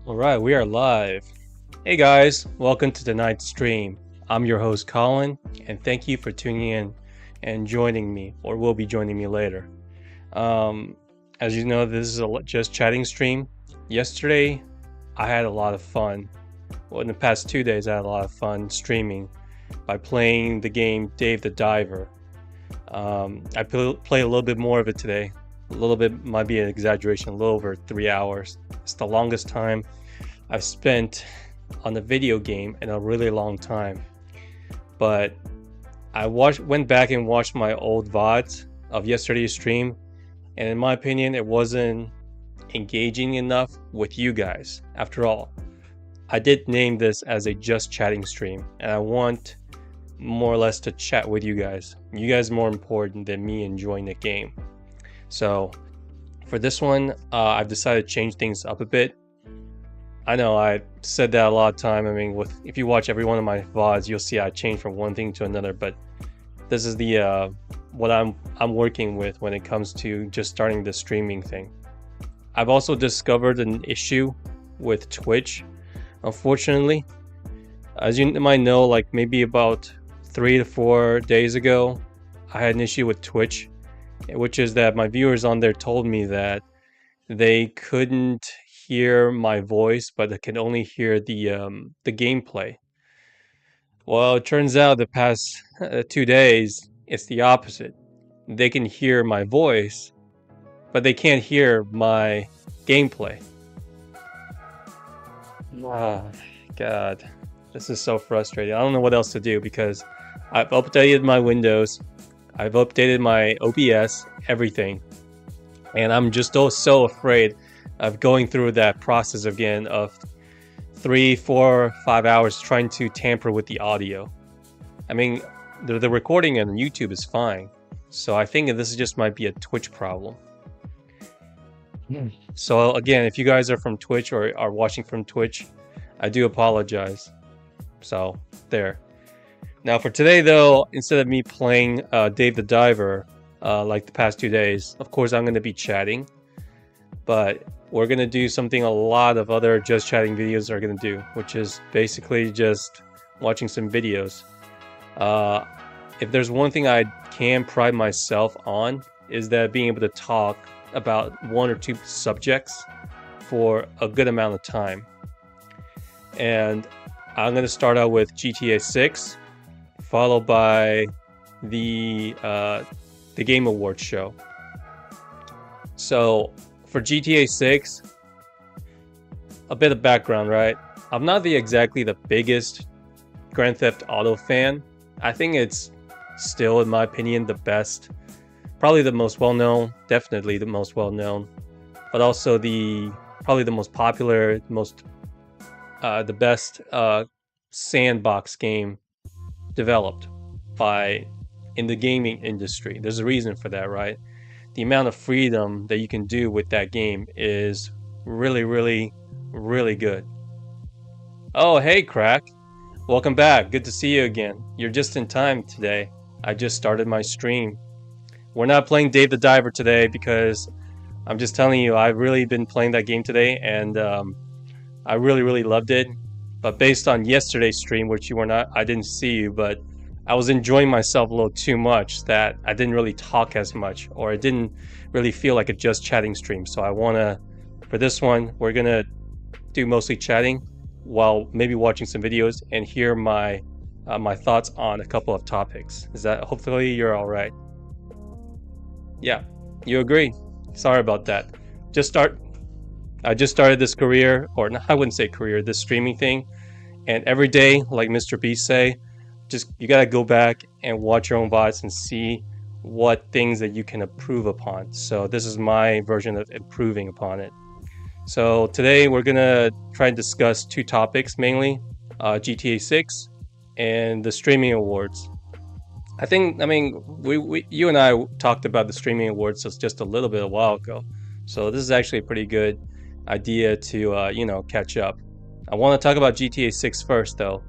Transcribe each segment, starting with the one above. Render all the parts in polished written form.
All right, we are live. Hey guys, welcome to tonight's stream. I'm your host Colin, and thank you for tuning in and joining me, or will be joining me later. Um, as you know, this is a just chatting stream. Yesterday, I had a lot of fun. Well, in the past 2 days, I had a lot of fun streaming by playing the game Dave the Diver. I play a little bit more of it today. A little bit might be an exaggeration, a little over 3 hours. It's the longest time I've spent on a video game in a really long time. But I went back and watched my old VODs of yesterday's stream, and in my opinion, it wasn't engaging enough with you guys. After all, I did name this as a just chatting stream, and I want more or less to chat with you guys. You guys are more important than me enjoying the game. So for this one, I've decided to change things up a bit. I know I said that a lot of time. I mean, if you watch every one of my VODs, you'll see I change from one thing to another. But this is the what I'm working with when it comes to just starting the streaming thing. I've also discovered an issue with Twitch. Unfortunately, as you might know, like maybe about 3 to 4 days ago, I had an issue with Twitch, which is that my viewers on there told me that they couldn't hear my voice, but they can only hear the gameplay. Well, it turns out the past 2 days, it's the opposite. They can hear my voice, but they can't hear my gameplay. Ah, God, this is so frustrating. I don't know what else to do because I've updated my Windows, I've updated my OBS, everything, and I'm just so afraid of going through that process again of 3, 4, 5 hours trying to tamper with the audio. I mean, the recording on YouTube is fine, so I think this just might be a Twitch problem. So again, if you guys are from Twitch or are watching from Twitch, I do apologize. So there. Now for today though, instead of me playing Dave the Diver like the past 2 days, of course I'm going to be chatting. But we're going to do something a lot of other just chatting videos are going to do, which is basically just watching some videos. If there's one thing I can pride myself on, is that being able to talk about one or two subjects for a good amount of time. And I'm going to start out with GTA6, followed by the Game Awards show. So for GTA6, a bit of background, right? I'm not exactly the biggest Grand Theft Auto fan. I think it's still, in my opinion, the best. Probably the most well-known, definitely the most well-known, but also probably the most popular, the best sandbox game developed in the gaming industry. There's a reason for that, right? The amount of freedom that you can do with that game is really, really, really good. Oh, hey, Crack. Welcome back. Good to see you again. You're just in time today. I just started my stream. We're not playing Dave the Diver today because I'm just telling you, I've really been playing that game today, and I really, really loved it. But based on yesterday's stream, which I didn't see you, but I was enjoying myself a little too much that I didn't really talk as much, or it didn't really feel like a just chatting stream. So for this one, we're gonna do mostly chatting while maybe watching some videos and hear my thoughts on a couple of topics. Hopefully you're all right? Yeah, you agree? Sorry about that. I just started this career, or I wouldn't say career, this streaming thing, and every day, like Mr. Beast say, you gotta go back and watch your own VODs and see what things that you can improve upon. So this is my version of improving upon it. So today we're gonna try and discuss two topics mainly, GTA6 and the streaming awards. You and I talked about the streaming awards just a little bit a while ago. So this is actually a pretty good idea to catch up. I want to talk about GTA 6 first though.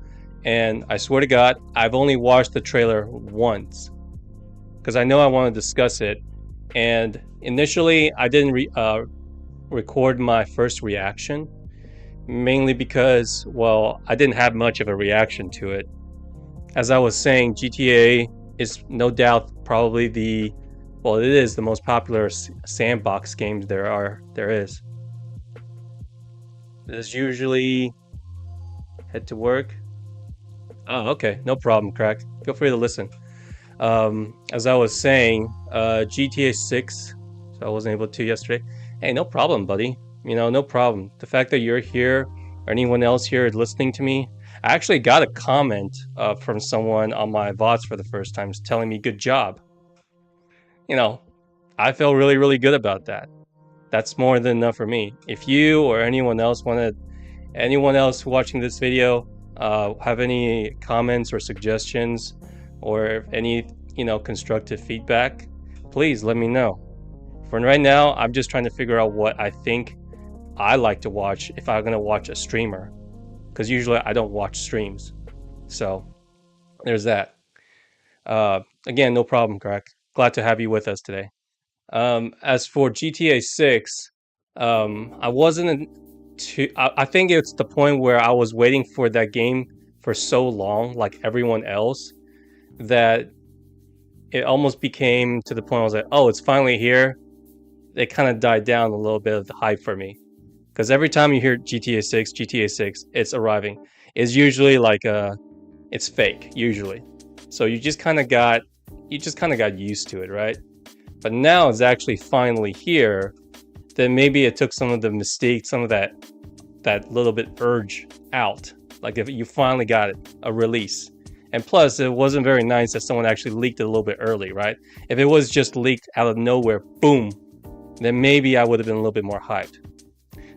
And I swear to God, I've only watched the trailer once because I know I want to discuss it. And initially, I didn't record my first reaction mainly because, well, I didn't have much of a reaction to it. As I was saying, GTA is no doubt probably well, it is the most popular sandbox game there is. There's usually head to work. Oh, okay, no problem, crack. Feel free to listen. As I was saying, GTA 6. So I wasn't able to yesterday. Hey, no problem, buddy. No problem. The fact that you're here, or anyone else here listening to me, I actually got a comment from someone on my VODs for the first time, telling me good job. You know, I feel really, really good about that. That's more than enough for me. If you or anyone else watching this video have any comments or suggestions, or any constructive feedback, please let me know. For right now, I'm just trying to figure out what I think I like to watch if I'm gonna watch a streamer, because usually I don't watch streams. So there's that. Again, no problem, Crack. Glad to have you with us today. As for GTA 6, I wasn't too. I think it's the point where I was waiting for that game for so long, like everyone else, that it almost became to the point I was like, oh, it's finally here. It kind of died down a little bit of the hype for me. Because every time you hear GTA 6, it's arriving. It's usually like it's fake, usually. So you just kind of got used to it, right? But now it's actually finally here. Then maybe it took some of the mystique, some of that little bit urge out. Like if you finally got it, a release. And plus, it wasn't very nice that someone actually leaked it a little bit early, right? If it was just leaked out of nowhere, boom, then maybe I would have been a little bit more hyped.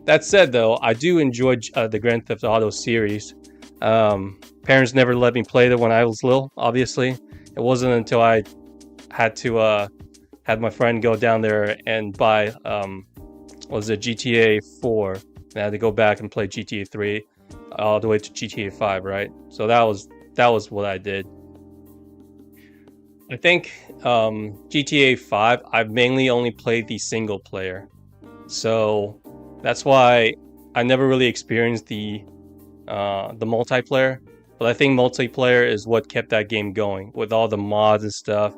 That said, though, I do enjoy the Grand Theft Auto series. Parents never let me play it when I was little, obviously. It wasn't until I had my friend go down there and buy, was it GTA 4? And I had to go back and play GTA 3 all the way to GTA 5, right? So that was what I did. I think GTA 5, I've mainly only played the single player. So that's why I never really experienced the multiplayer. But I think multiplayer is what kept that game going with all the mods and stuff.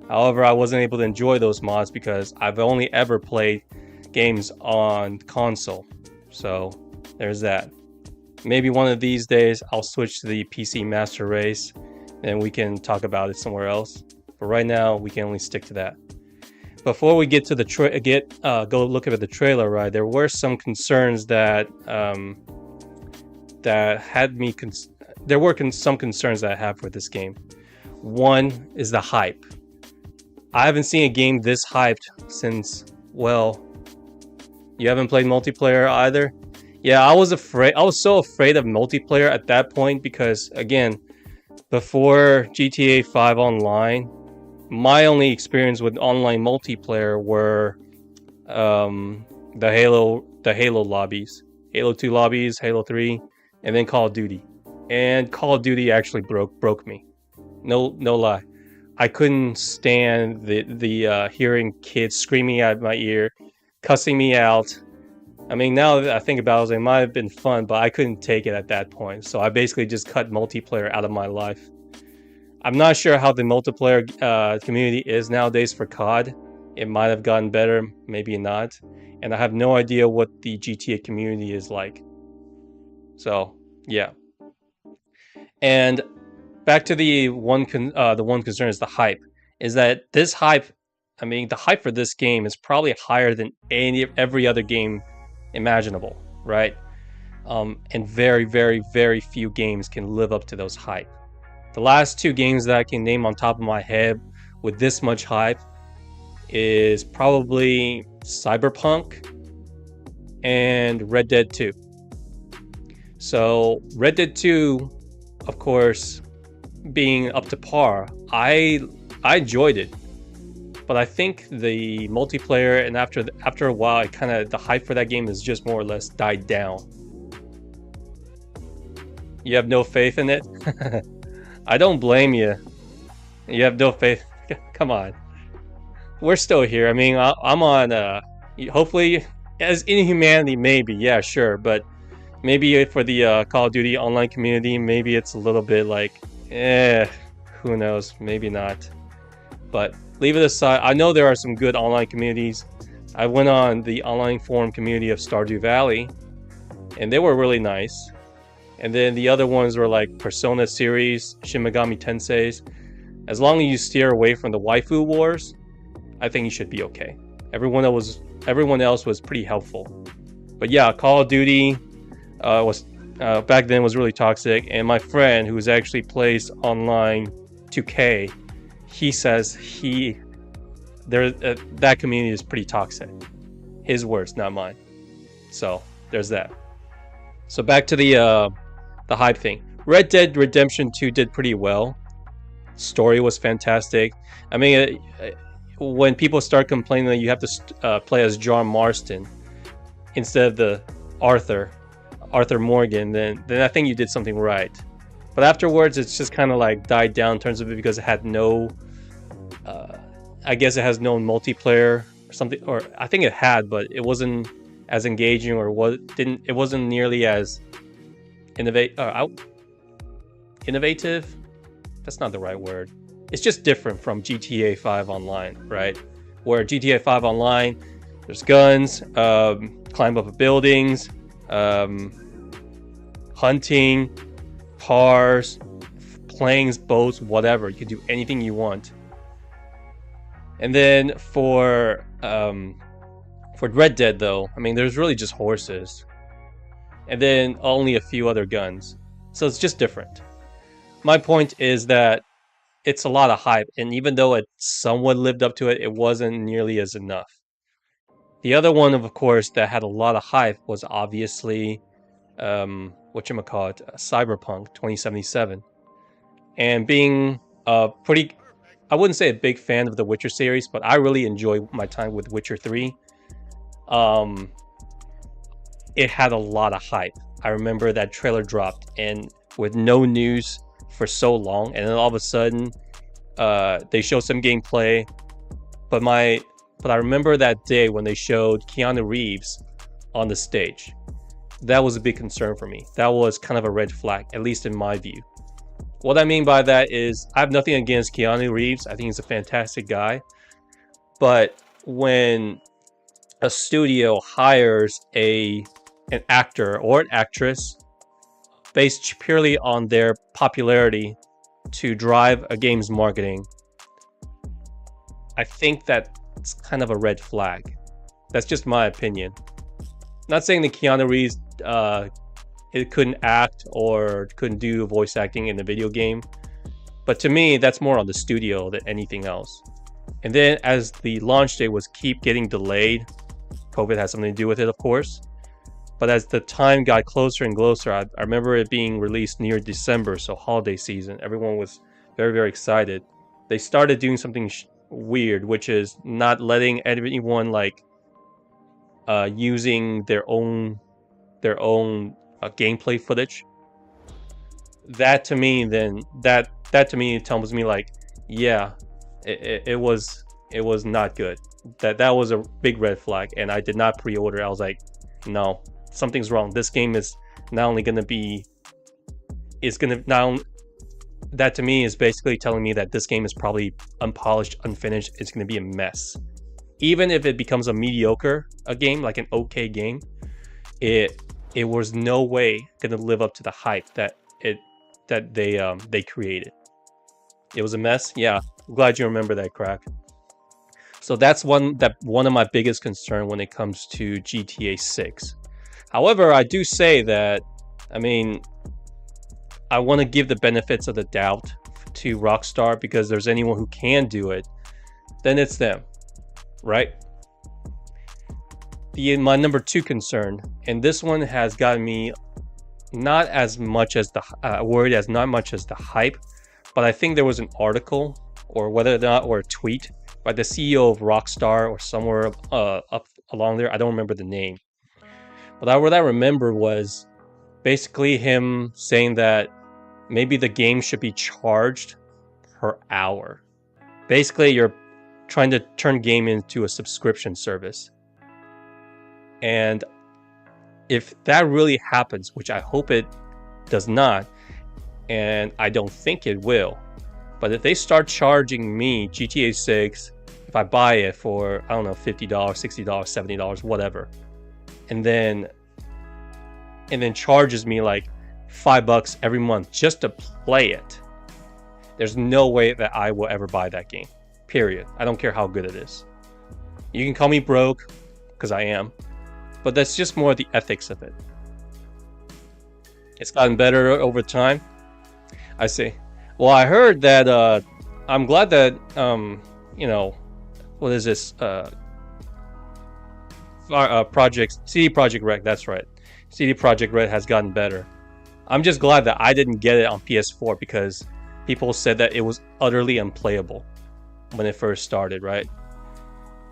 However, I wasn't able to enjoy those mods because I've only ever played games on console. So there's that. Maybe one of these days I'll switch to the PC Master Race and we can talk about it somewhere else. But right now we can only stick to that. Before we get to the go look at the trailer, right? There were some concerns that had me. There were some concerns that I have for this game. One is the hype. I haven't seen a game this hyped since, well, you haven't played multiplayer either? Yeah, I was afraid. I was so afraid of multiplayer at that point because, again, before GTA 5 Online, my only experience with online multiplayer were the Halo lobbies, Halo 2 lobbies, Halo 3, and then Call of Duty. And Call of Duty actually broke me. No lie. I couldn't stand the hearing kids screaming at my ear, cussing me out. I mean, now that I think about it, I was like, it might have been fun, but I couldn't take it at that point. So I basically just cut multiplayer out of my life. I'm not sure how the multiplayer community is nowadays for COD. It might have gotten better, maybe not. And I have no idea what the GTA community is like. So, yeah. And back to the one concern is the hype. Is that this hype? I mean, the hype for this game is probably higher than every other game imaginable, right? And very, very, very few games can live up to those hype. The last two games that I can name on top of my head with this much hype is probably Cyberpunk and Red Dead 2. So Red Dead 2, of course, being up to par, I enjoyed it, but I think the multiplayer and after a while, the hype for that game is just more or less died down. You have no faith in it? I don't blame you. You have no faith. Come on, we're still here. I mean, I'm on. Hopefully, as inhumanity, maybe, yeah, sure, but maybe for the Call of Duty online community, maybe it's a little bit like, who knows? Maybe not. But leave it aside. I know there are some good online communities. I went on the online forum community of Stardew Valley, and they were really nice. And then the other ones were like Persona series, Shin Megami Tensei's. As long as you steer away from the waifu wars, I think you should be okay. Everyone else was pretty helpful. But yeah, Call of Duty was back then was really toxic. And my friend, who actually plays online 2K, he says that community is pretty toxic. His words, not mine. So there's that. So back to the hype thing. Red Dead Redemption 2 did pretty well. Story was fantastic. I mean, when people start complaining that you have to play as John Marston instead of the Arthur Morgan, then I think you did something right. But afterwards, it's just kind of like died down in terms of it because it had no, I guess it has no multiplayer or something, or I think it had, but it wasn't as engaging or it wasn't nearly as innovative. That's not the right word. It's just different from GTA 5 Online, right? Where GTA 5 Online, there's guns, climb up buildings, hunting, cars, planes, boats, whatever. You can do anything you want. And then for Red Dead, though, I mean, there's really just horses, and then only a few other guns. So it's just different. My point is that it's a lot of hype, and even though it somewhat lived up to it, it wasn't nearly as enough. The other one, of course, that had a lot of hype was obviously, Cyberpunk 2077. And being I wouldn't say a big fan of the Witcher series, but I really enjoy my time with Witcher 3. It had a lot of hype. I remember that trailer dropped, and with no news for so long, and then all of a sudden they showed some gameplay, but I remember that day when they showed Keanu Reeves on the stage. That was a big concern for me. That was kind of a red flag, at least in my view. What I mean by that is I have nothing against Keanu Reeves. I think he's a fantastic guy. But when a studio hires an actor or an actress based purely on their popularity to drive a game's marketing, I think that's kind of a red flag. That's just my opinion. Not saying that Keanu Reeves it couldn't act or couldn't do voice acting in the video game, but to me, that's more on the studio than anything else. And then as the launch date was keep getting delayed, COVID had something to do with it, of course. But as the time got closer and closer, I remember it being released near December, so holiday season. Everyone was very, very excited. They started doing something weird, which is not letting anyone using their own gameplay footage. That to me, tells me like, yeah, it was not good. That was a big red flag, and I did not pre-order. I was like, no, something's wrong. This game is not only gonna be, that to me is basically telling me that this game is probably unpolished, unfinished. It's gonna be a mess. Even if it becomes a mediocre game, like an okay game, it was no way gonna live up to the hype that they created. It was a mess. Yeah, I'm glad you remember that, Crack. So that's one of my biggest concern when it comes to GTA 6. However, I do say that, I mean, I want to give the benefits of the doubt to Rockstar, because there's anyone who can do it, then it's them, right? My number 2 concern, and this one has gotten me not as much as worried as not much as the hype, but I think there was an article or a tweet by the CEO of Rockstar or somewhere up along there. I don't remember the name, but what I remember was basically him saying that maybe the game should be charged per hour. Basically, you're trying to turn game into a subscription service. And if that really happens, which I hope it does not, and I don't think it will, but if they start charging me GTA 6, if I buy it for, I don't know, $50, $60, $70, whatever, and then charges me like $5 every month just to play it, there's no way that I will ever buy that game. Period. I don't care how good it is. You can call me broke, because I am, but that's just more the ethics of it. It's gotten better over time. I see. Well, I heard that, I'm glad that, you know, what is this? CD Projekt Red, that's right. CD Projekt Red has gotten better. I'm just glad that I didn't get it on PS4 because people said that it was utterly unplayable when it first started, right?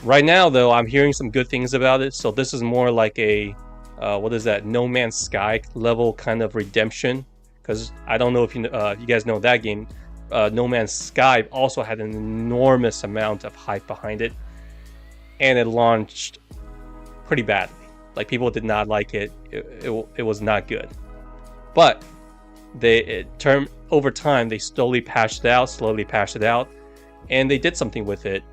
Right now, though, I'm hearing some good things about it, so this is more like a, what is that, No Man's Sky level kind of redemption. Because I don't know if you guys know that game. No Man's Sky also had an enormous amount of hype behind it, and it launched pretty badly. Like, people did not like it. It was not good. But over time, they slowly patched it out, and they did something with it.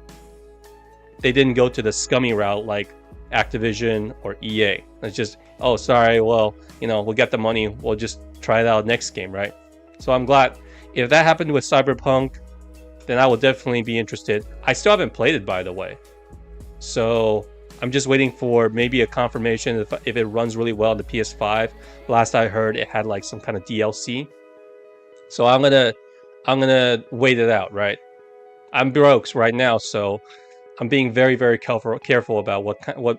They didn't go to the scummy route like Activision or EA. It's just, oh, sorry, well, we'll get the money, we'll just try it out next game, right? So I'm glad. If that happened with Cyberpunk, then I will definitely be interested. I still haven't played it, by the way. So I'm just waiting for maybe a confirmation if it runs really well on the PS5. Last I heard, it had like some kind of DLC. So I'm gonna wait it out, right? I'm broke right now, so I'm being very, very careful about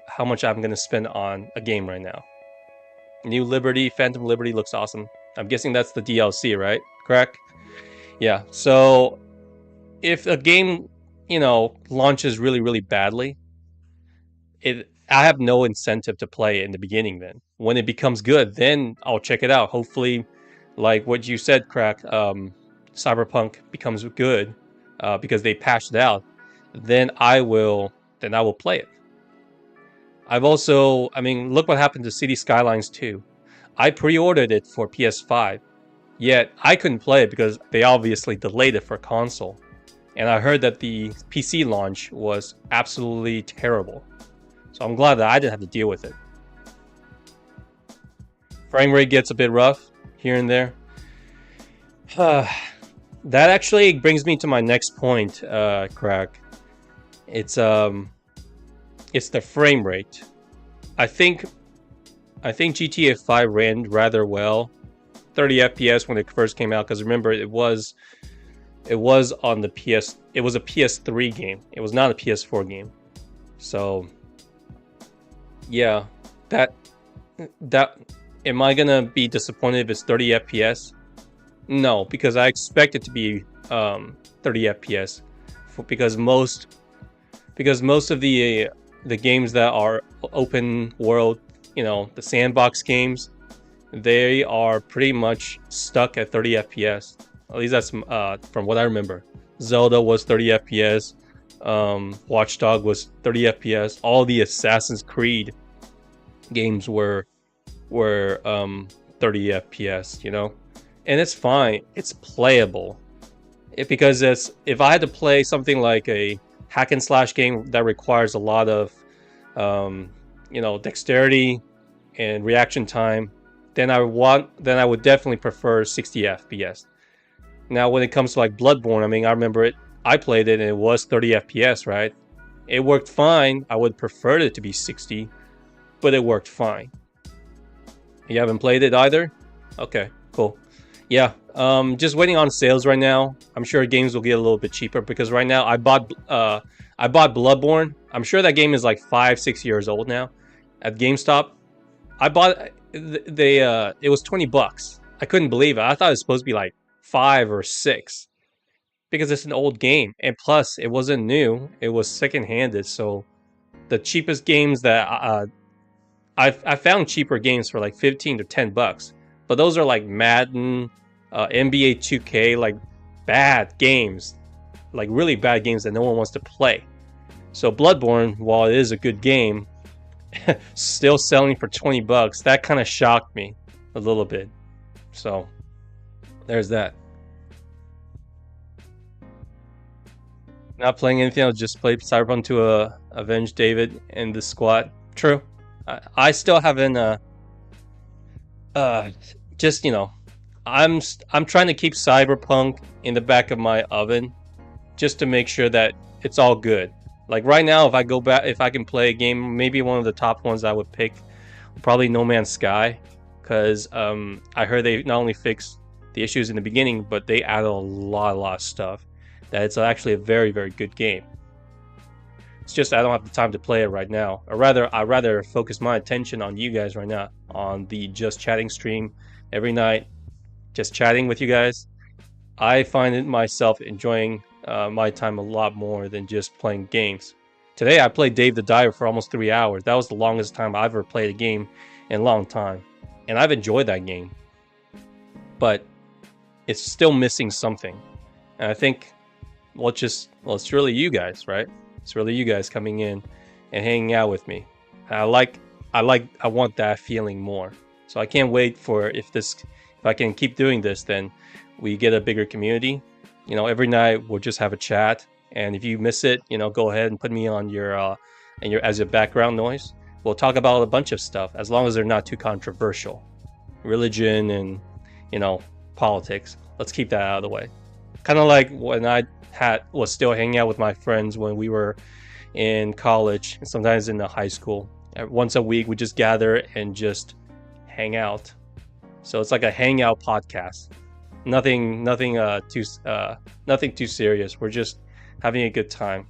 how much I'm gonna spend on a game right now. New Liberty, Phantom Liberty looks awesome. I'm guessing that's the DLC, right? Correct? Yeah. So if a game, launches really, really badly, I have no incentive to play it in the beginning. Then when it becomes good, then I'll check it out. Hopefully, like what you said, Crack, Cyberpunk becomes good because they patched it out. Then I will play it. I've also, look what happened to City Skylines 2. I pre-ordered it for PS5, yet I couldn't play it because they obviously delayed it for console. And I heard that the PC launch was absolutely terrible. So I'm glad that I didn't have to deal with it. Frame rate gets a bit rough here and there. That actually brings me to my next point, Crack. It's the frame rate. I think GTA 5 ran rather well, 30 FPS when it first came out. Because remember, it was on the PS. It was a PS3 game. It was not a PS4 game. So yeah, that am I gonna be disappointed if it's 30 FPS? No, because I expect it to be 30 FPS because most of the games that are open world, the sandbox games, they are pretty much stuck at 30 FPS. At least that's from what I remember. Zelda was 30 FPS. Watch Dogs was 30 FPS. All the Assassin's Creed games were 30 FPS, and it's fine. It's playable. Because if I had to play something like a hack and slash game that requires a lot of dexterity and reaction time, then I would definitely prefer 60 FPS. Now when it comes to like Bloodborne, I remember I played it and it was 30 FPS, right? It worked fine. I would prefer it to be 60, but it worked fine. You haven't played it either? Okay, cool. Yeah, just waiting on sales right now. I'm sure games will get a little bit cheaper because right now I bought Bloodborne. I'm sure that game is like 5-6 years old now. At GameStop, I bought it was $20. I couldn't believe it. I thought it was supposed to be like 5 or 6 because it's an old game, and plus it wasn't new. It was second-handed. So the cheapest games that I found cheaper games for like $15 to $10, but those are like Madden, NBA 2K, like bad games, like really bad games that no one wants to play. So Bloodborne, while it is a good game, still selling for 20 bucks. That kind of shocked me a little bit. So there's that. Not playing anything else, just played Cyberpunk to avenge David and the squad. True. I still haven't uh just I'm trying to keep Cyberpunk in the back of my oven just to make sure that it's all good. Like right now, if I go back, if I can play a game, maybe one of the top ones I would pick, probably No Man's Sky, because I heard they not only fixed the issues in the beginning, but they added a lot of stuff. That it's actually a very, very good game. It's just I don't have the time to play it right now. Or rather, I rather focus my attention on you guys right now, on the Just Chatting stream every night, just chatting with you guys. I find it myself enjoying my time a lot more than just playing games. Today I played Dave the Diver for almost 3 hours. That was the longest time I've ever played a game in a long time. And I've enjoyed that game. But it's still missing something. And I think, well, it's really you guys, right? It's really you guys coming in and hanging out with me. I want that feeling more. So I can't wait for if I can keep doing this, then we get a bigger community. Every night we'll just have a chat, and if you miss it, go ahead and put me on your as a background noise. We'll talk about a bunch of stuff as long as they're not too controversial. Religion and politics. Let's keep that out of the way. Kind of like when I was still hanging out with my friends when we were in college and sometimes in the high school. Once a week we just gather and just hang out. So it's like a hangout podcast. Nothing too serious. We're just having a good time.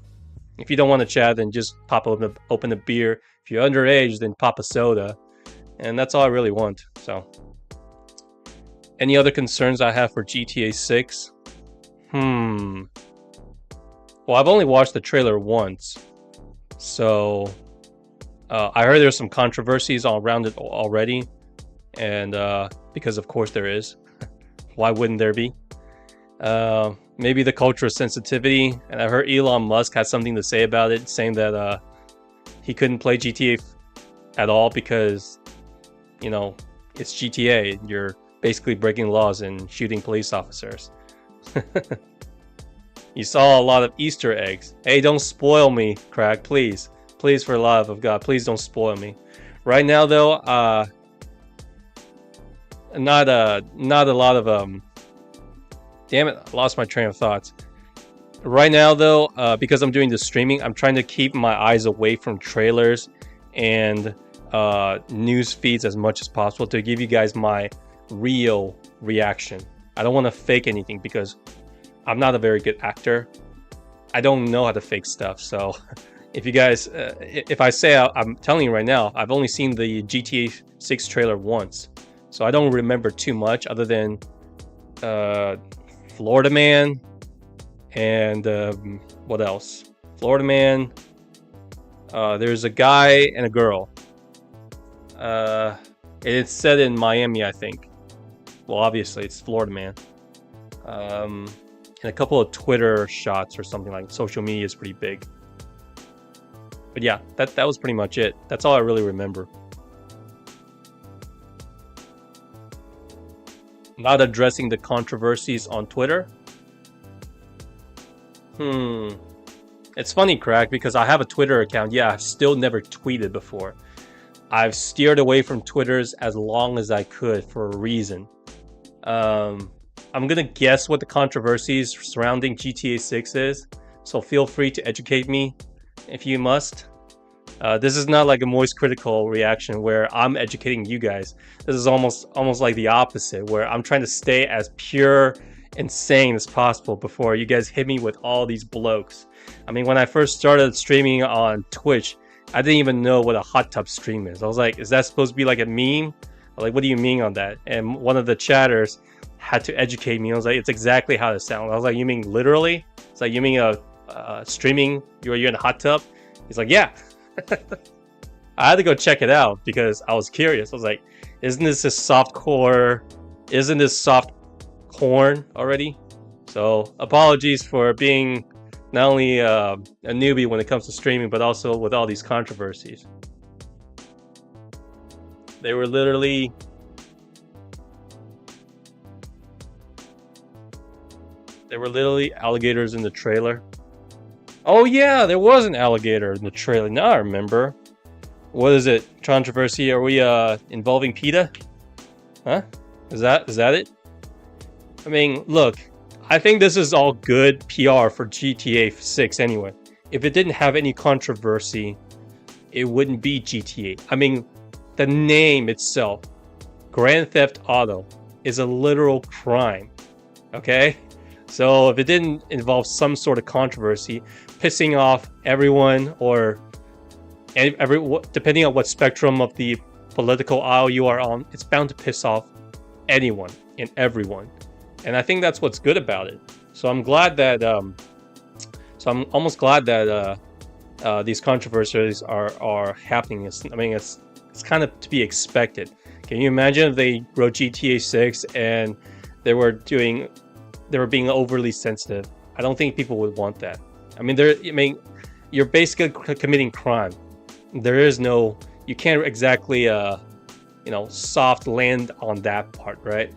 If you don't want to chat, then just open a beer. If you're underage, then pop a soda. And that's all I really want. So any other concerns I have for GTA 6? Well, I've only watched the trailer once. So I heard there's some controversies all around it already. And because of course there is. Why wouldn't there be? Maybe the cultural sensitivity. And I heard Elon Musk had something to say about it, saying that he couldn't play GTA at all because, it's GTA. You're basically breaking laws and shooting police officers. You saw a lot of Easter eggs. Hey, don't spoil me, Craig, please. Please, for the love of God, please don't spoil me. Right now, though, not a lot of damn it, I lost my train of thoughts. Right now, though, because I'm doing the streaming, I'm trying to keep my eyes away from trailers and news feeds as much as possible to give you guys my real reaction. I don't want to fake anything because I'm not a very good actor. I don't know how to fake stuff. So if you guys, if I say I'm telling you right now, I've only seen the GTA 6 trailer once. So I don't remember too much other than Florida Man and what else? Florida Man. There's a guy and a girl. It's set in Miami, I think. Well, obviously it's Florida Man. And a couple of Twitter shots or something like social media is pretty big. But yeah, that was pretty much it. That's all I really remember. Not addressing the controversies on Twitter. It's funny, Craig, because I have a Twitter account. Yeah, I've still never tweeted before. I've steered away from Twitters as long as I could for a reason. I'm gonna guess what the controversies surrounding GTA 6 is, so feel free to educate me if you must. This is not like a Moist Critical reaction where I'm educating you guys. This is almost like the opposite, where I'm trying to stay as pure and sane as possible before you guys hit me with all these blokes. I mean, when I first started streaming on Twitch, I didn't even know what a hot tub stream is. I was like, is that supposed to be like a meme? Like, what do you mean on that? And one of the chatters had to educate me. I was like, it's exactly how it sounds. I was like, you mean literally? It's like, you mean streaming, you're in a hot tub? He's like, yeah. I had to go check it out because I was curious. I was like, isn't this a soft core? Isn't this soft corn already? So apologies for being not only a newbie when it comes to streaming, but also with all these controversies. They were literally alligators in the trailer. Oh yeah, there was an alligator in the trailer. Now I remember. What is it? Controversy? Are we involving PETA? Huh? Is that it? I mean, look, I think this is all good PR for GTA 6 anyway. If it didn't have any controversy, it wouldn't be GTA. I mean, the name itself, Grand Theft Auto, is a literal crime. Okay? So if it didn't involve some sort of controversy, pissing off everyone or depending on what spectrum of the political aisle you are on, it's bound to piss off anyone and everyone. And I think that's what's good about it. So I'm glad that I'm almost glad that these controversies are happening. It's kind of to be expected. Can you imagine if they wrote GTA 6 and they were being overly sensitive? I don't think people would want that. You're basically committing crime. There is no, you can't exactly soft land on that part, right?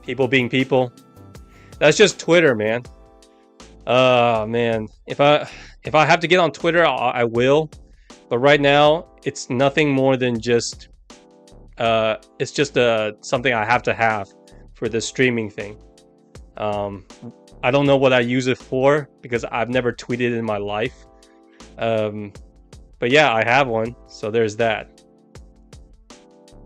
People being people. That's just Twitter, man. Man, if I have to get on Twitter, I will. But right now, it's nothing more than just it's just something I have to have for the streaming thing. I don't know what I use it for because I've never tweeted in my life. But yeah, I have one, so there's that.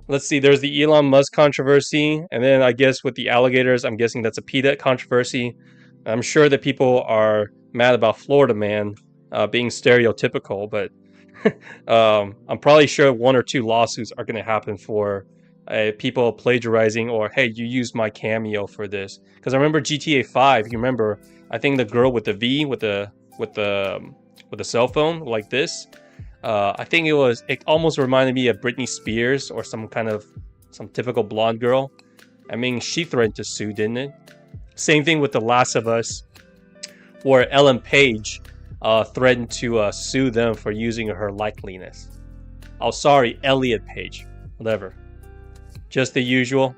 Let's see, there's the Elon Musk controversy, and then I guess with the alligators, I'm guessing that's a PETA controversy. I'm sure that people are mad about Florida Man being stereotypical, but I'm probably sure 1 or 2 lawsuits are going to happen for people plagiarizing or, hey, you used my cameo for this. Because I remember GTA 5. You remember? I think the girl with the V with the cell phone like this. I think it almost reminded me of Britney Spears or some typical blonde girl. I mean, she threatened to sue, didn't it? Same thing with The Last of Us, where Ellen Page threatened to sue them for using her likeliness. Oh, sorry, Elliot Page. Whatever. Just the usual.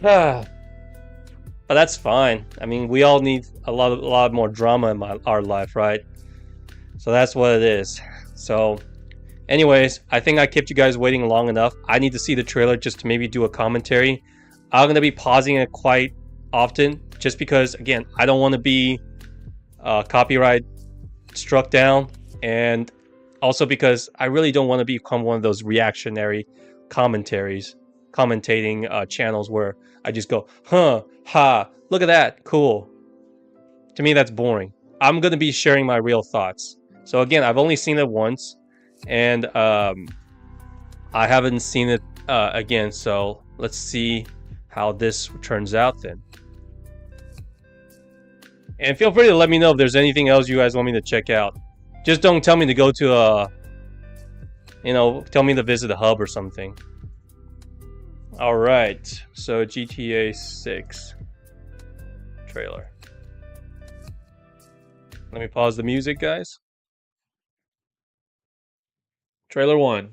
But that's fine. I mean, we all need a lot more drama in our life, right? So that's what it is. So, anyways, I think I kept you guys waiting long enough. I need to see the trailer just to maybe do a commentary. I'm going to be pausing it quite often just because, again, I don't want to be copyright struck down, and also because I really don't want to become one of those reactionary commentating channels where I just go, huh, ha, look at that, cool. To me, that's boring. I'm going to be sharing my real thoughts. So again, I've only seen it once, and I haven't seen it again, so let's see how this turns out then. And feel free to let me know if there's anything else you guys want me to check out. Just don't tell me to go to tell me to visit a hub or something. Alright, so GTA 6 trailer. Let me pause the music, guys. Trailer 1.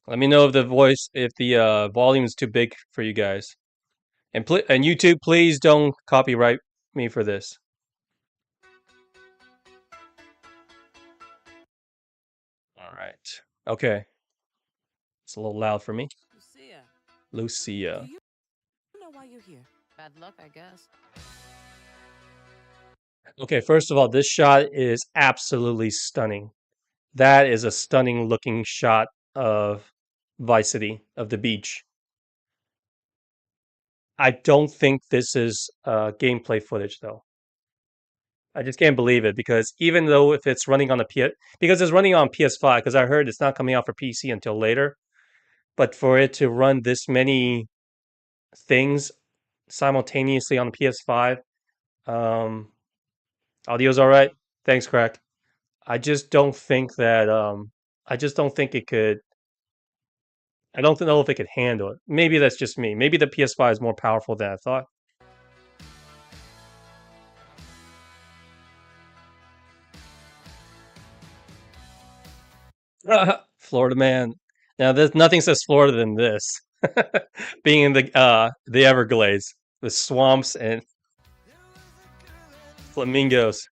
Let me know if the volume is too big for you guys. And YouTube, please don't copyright me for this. Alright. Okay. It's a little loud for me. Lucia. Do you know why you're here? Bad luck, I guess. Okay, first of all, this shot is absolutely stunning. That is a stunning looking shot of Vice City, of the beach. I don't think this is gameplay footage, though. I just can't believe it, because even though if it's running on because it's running on PS5, because I heard it's not coming out for PC until later, but for it to run this many things simultaneously on the PS5, audio's all right. Thanks, Crack. I just don't think that I just don't think it could. I don't know if it could handle it. Maybe that's just me. Maybe the PS5 is more powerful than I thought. Florida man. Now, there's nothing says Florida than this. Being in the Everglades, the swamps and flamingos.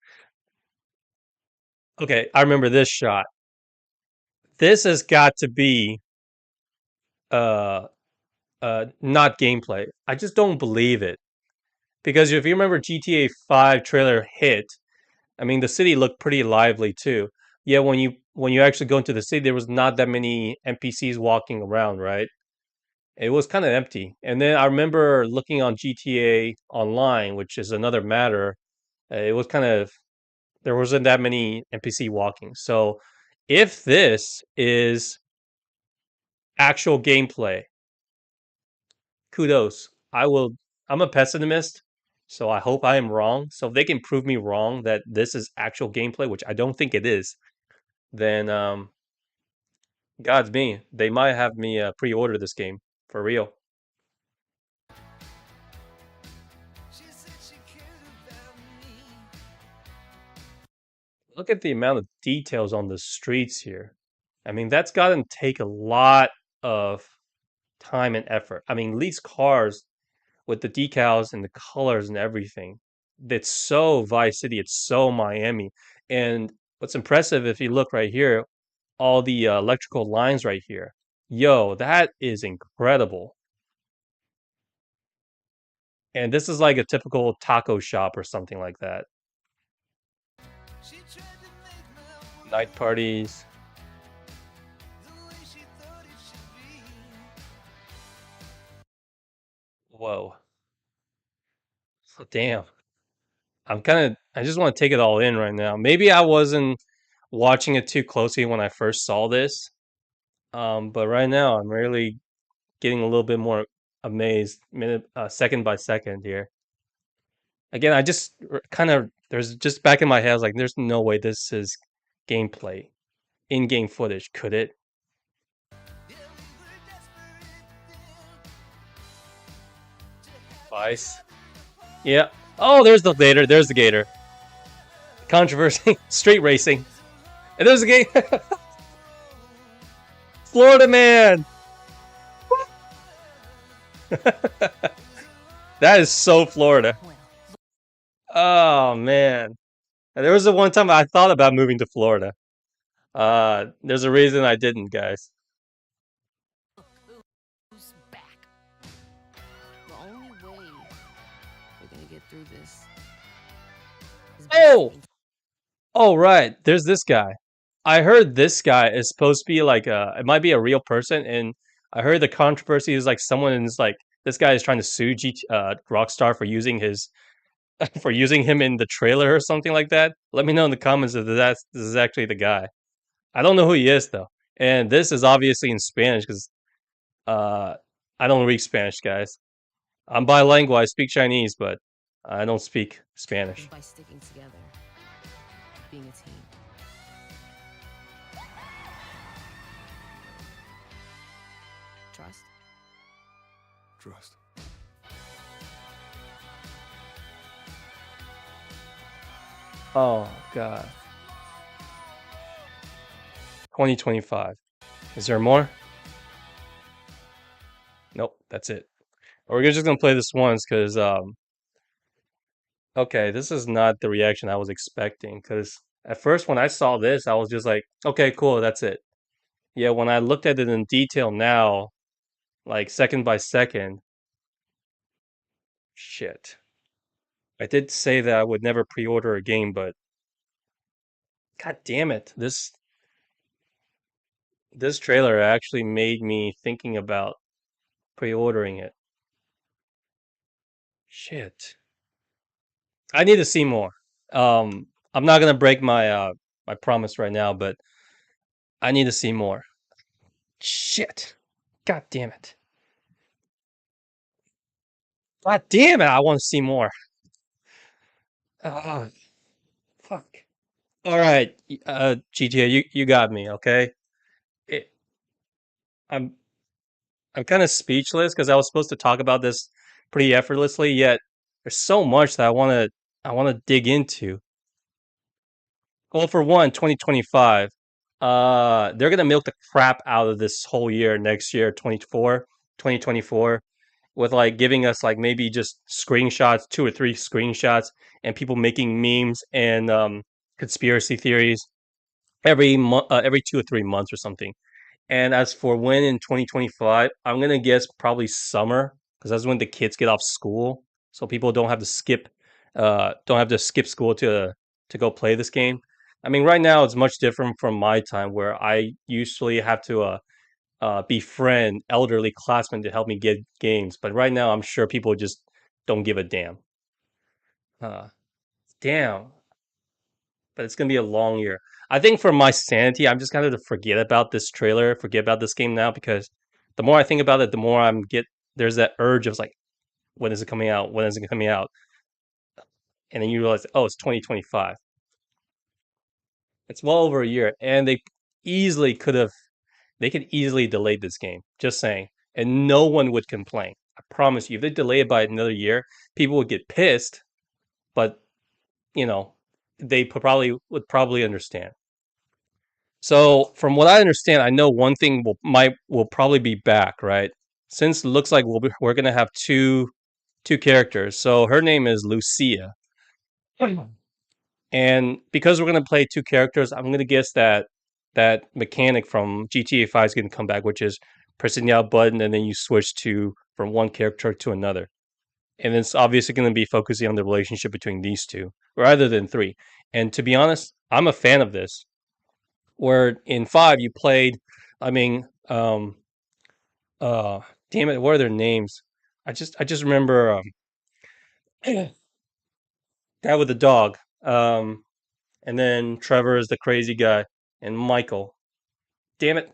Okay, I remember this shot. This has got to be uh not gameplay. I just don't believe it. Because if you remember GTA 5 trailer hit, I mean the city looked pretty lively too. Yeah, when you actually go into the city, there was not that many NPCs walking around, right? It was kind of empty. And then I remember looking on GTA Online, which is another matter. It was kind of there wasn't that many NPC walking. So if this is actual gameplay, kudos. I'm a pessimist, so I hope I am wrong. So if they can prove me wrong that this is actual gameplay, which I don't think it is, then God's me. They might have me pre-order this game for real. Look at the amount of details on the streets here. I mean, that's got to take a lot of time and effort. I mean, these cars with the decals and the colors and everything, it's so Vice City, it's so Miami. And what's impressive, if you look right here, all the electrical lines right here. Yo, that is incredible. And this is like a typical taco shop or something like that. Night parties. Whoa. Oh, damn. I just want to take it all in right now. Maybe I wasn't watching it too closely when I first saw this. But right now I'm really getting a little bit more amazed second by second here. Again, I just kind of there's just back in my head, I was like, there's no way this is gameplay, in-game footage, could it? Vice. Yeah. Oh, there's the gator. There's the gator. Controversy. Street racing. And there's the game. Florida man. That is so Florida. Oh man. There was the one time I thought about moving to Florida. There's a reason I didn't, guys. Who's back? The only way we're gonna get through this is by Oh, staying oh right. There's this guy. I heard this guy is supposed to be like it might be a real person, and I heard the controversy is like someone is like this guy is trying to sue Rockstar for using his for using him in the trailer or something like that. Let me know in the comments if this is actually the guy. I don't know who he is though, and this is obviously in Spanish because uh, I don't read Spanish, guys. I'm bilingual. I speak Chinese, but I don't speak is Spanish. by sticking together, being a team. Trust. Trust. Oh God, 2025. Is there more? Nope, that's it. We're just gonna play this once because okay, this is not the reaction I was expecting. Because at first when I saw this, I was just like, okay, cool, that's it. Yeah, when I looked at it in detail now, like second by second, shit. I did say that I would never pre-order a game, but god damn it, this trailer actually made me thinking about pre-ordering it. Shit. I need to see more. I'm not gonna break my promise right now, but I need to see more. Shit. God damn it. God damn it, I want to see more. Ah, fuck. All right, GTA, you got me, okay? It, I'm I'm kind of speechless because I was supposed to talk about this pretty effortlessly, yet there's so much that I want to dig into. Well, for one, 2025. they're gonna milk the crap out of this whole year next year, 2024, with like giving us like maybe just screenshots, 2 or 3 screenshots, and people making memes and conspiracy theories every month, every 2 or 3 months or something. And as for when in 2025, I'm gonna guess probably summer because that's when the kids get off school, so people don't have to skip school to go play this game. I mean, right now it's much different from my time where I usually have to befriend elderly classmen to help me get games. But right now, I'm sure people just don't give a damn. Uh, Damn, but it's gonna be a long year. I think for my sanity, I'm just kind of to forget about this trailer, forget about this game now because the more I think about it, the more I'm get there's that urge of like, when is it coming out? When is it coming out? And then you realize, oh, it's 2025. It's well over a year, and they could easily delay this game. Just saying, and no one would complain. I promise you, if they delay it by another year, people would get pissed, but you know, they probably understand. So from what I understand, I know one thing will probably be back, right? Since it looks like we're gonna have two characters. So her name is Lucia, and because we're gonna play two characters, I'm gonna guess that that mechanic from GTA 5 is gonna come back, which is pressing the out button and then you switch to from one character to another. And it's obviously going to be focusing on the relationship between these two rather than three. And to be honest, I'm a fan of this. Where in five you played, I mean, uh, damn it, what are their names? I just remember guy with the dog, and then Trevor is the crazy guy, and Michael. Damn it,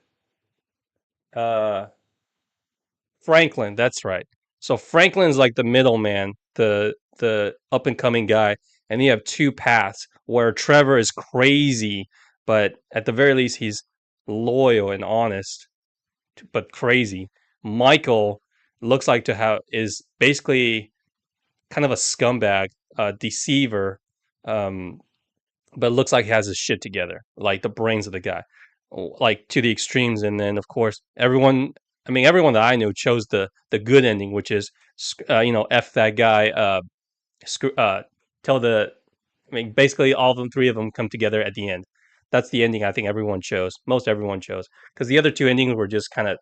uh, Franklin. That's right. So Franklin's like the middleman, the up and coming guy, and you have two paths where Trevor is crazy, but at the very least he's loyal and honest, but crazy. Michael looks like to have is basically kind of a scumbag, deceiver, um, but looks like he has his shit together, like the brains of the guy, like to the extremes. And then of course everyone, I mean everyone that I know chose the good ending, which is f that guy, screw, tell the, I mean basically all of them, three of them come together at the end. That's the ending I think everyone chose. Most everyone chose because the other two endings were just kind of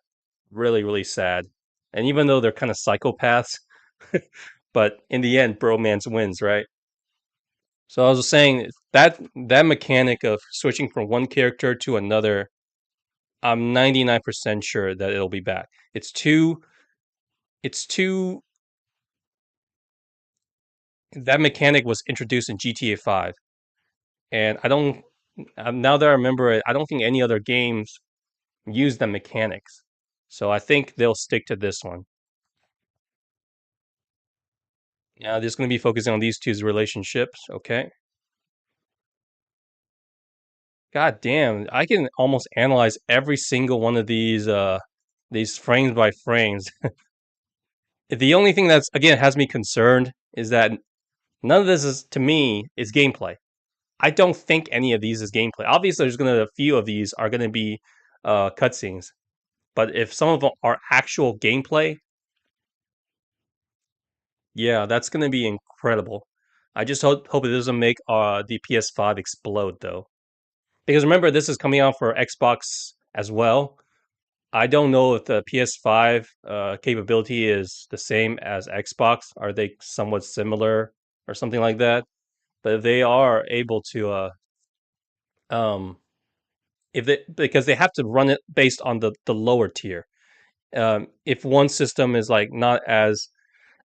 really sad. And even though they're kind of psychopaths, but in the end, bromance wins, right? So I was saying that mechanic of switching from one character to another, I'm 99% sure that it'll be back. It's too that mechanic was introduced in GTA 5, and I don't now that I remember it, I don't think any other games use the mechanics. So I think they'll stick to this one. Now, just going to be focusing on these two's relationships, okay? God damn, I can almost analyze every single one of these frames by frames. The only thing that's again has me concerned is that none of this is to me is gameplay. I don't think any of these is gameplay. Obviously, there's gonna a few of these are gonna be cutscenes, but if some of them are actual gameplay, yeah, that's gonna be incredible. I just hope it doesn't make the PS5 explode though, because remember this is coming out for Xbox as well. I don't know if the PS5 capability is the same as Xbox. Are they somewhat similar or something like that? But if they are able to, um, if they because they have to run it based on the lower tier. If one system is like not as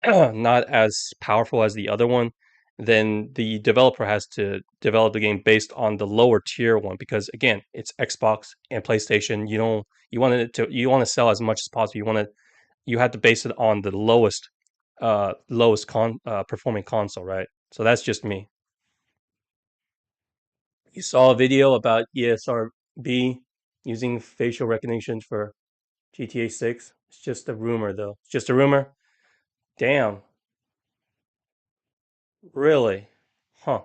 not as powerful as the other one, then the developer has to develop the game based on the lower tier one because again, it's Xbox and PlayStation. You want to sell as much as possible. You have to base it on the lowest performing console, right? So that's just me. You saw a video about ESRB using facial recognition for GTA 6. It's just a rumor though. It's just a rumor. Damn. Really? Huh.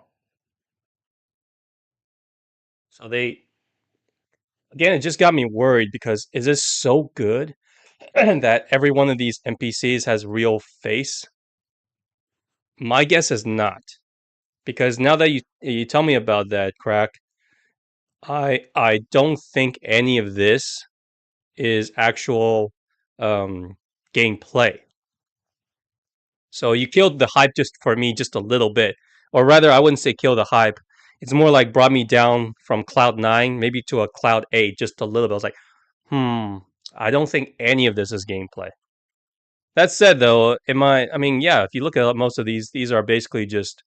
So Again, it just got me worried because is this so good that every one of these NPCs has real face? My guess is not, because now that you tell me about that, crack, I don't think any of this is actual gameplay. So you killed the hype just for me just a little bit, or rather, I wouldn't say kill the hype. It's more like brought me down from cloud 9, maybe to a cloud 8, just a little bit. I was like, I don't think any of this is gameplay. That said, though, I mean, yeah, if you look at most of these are basically just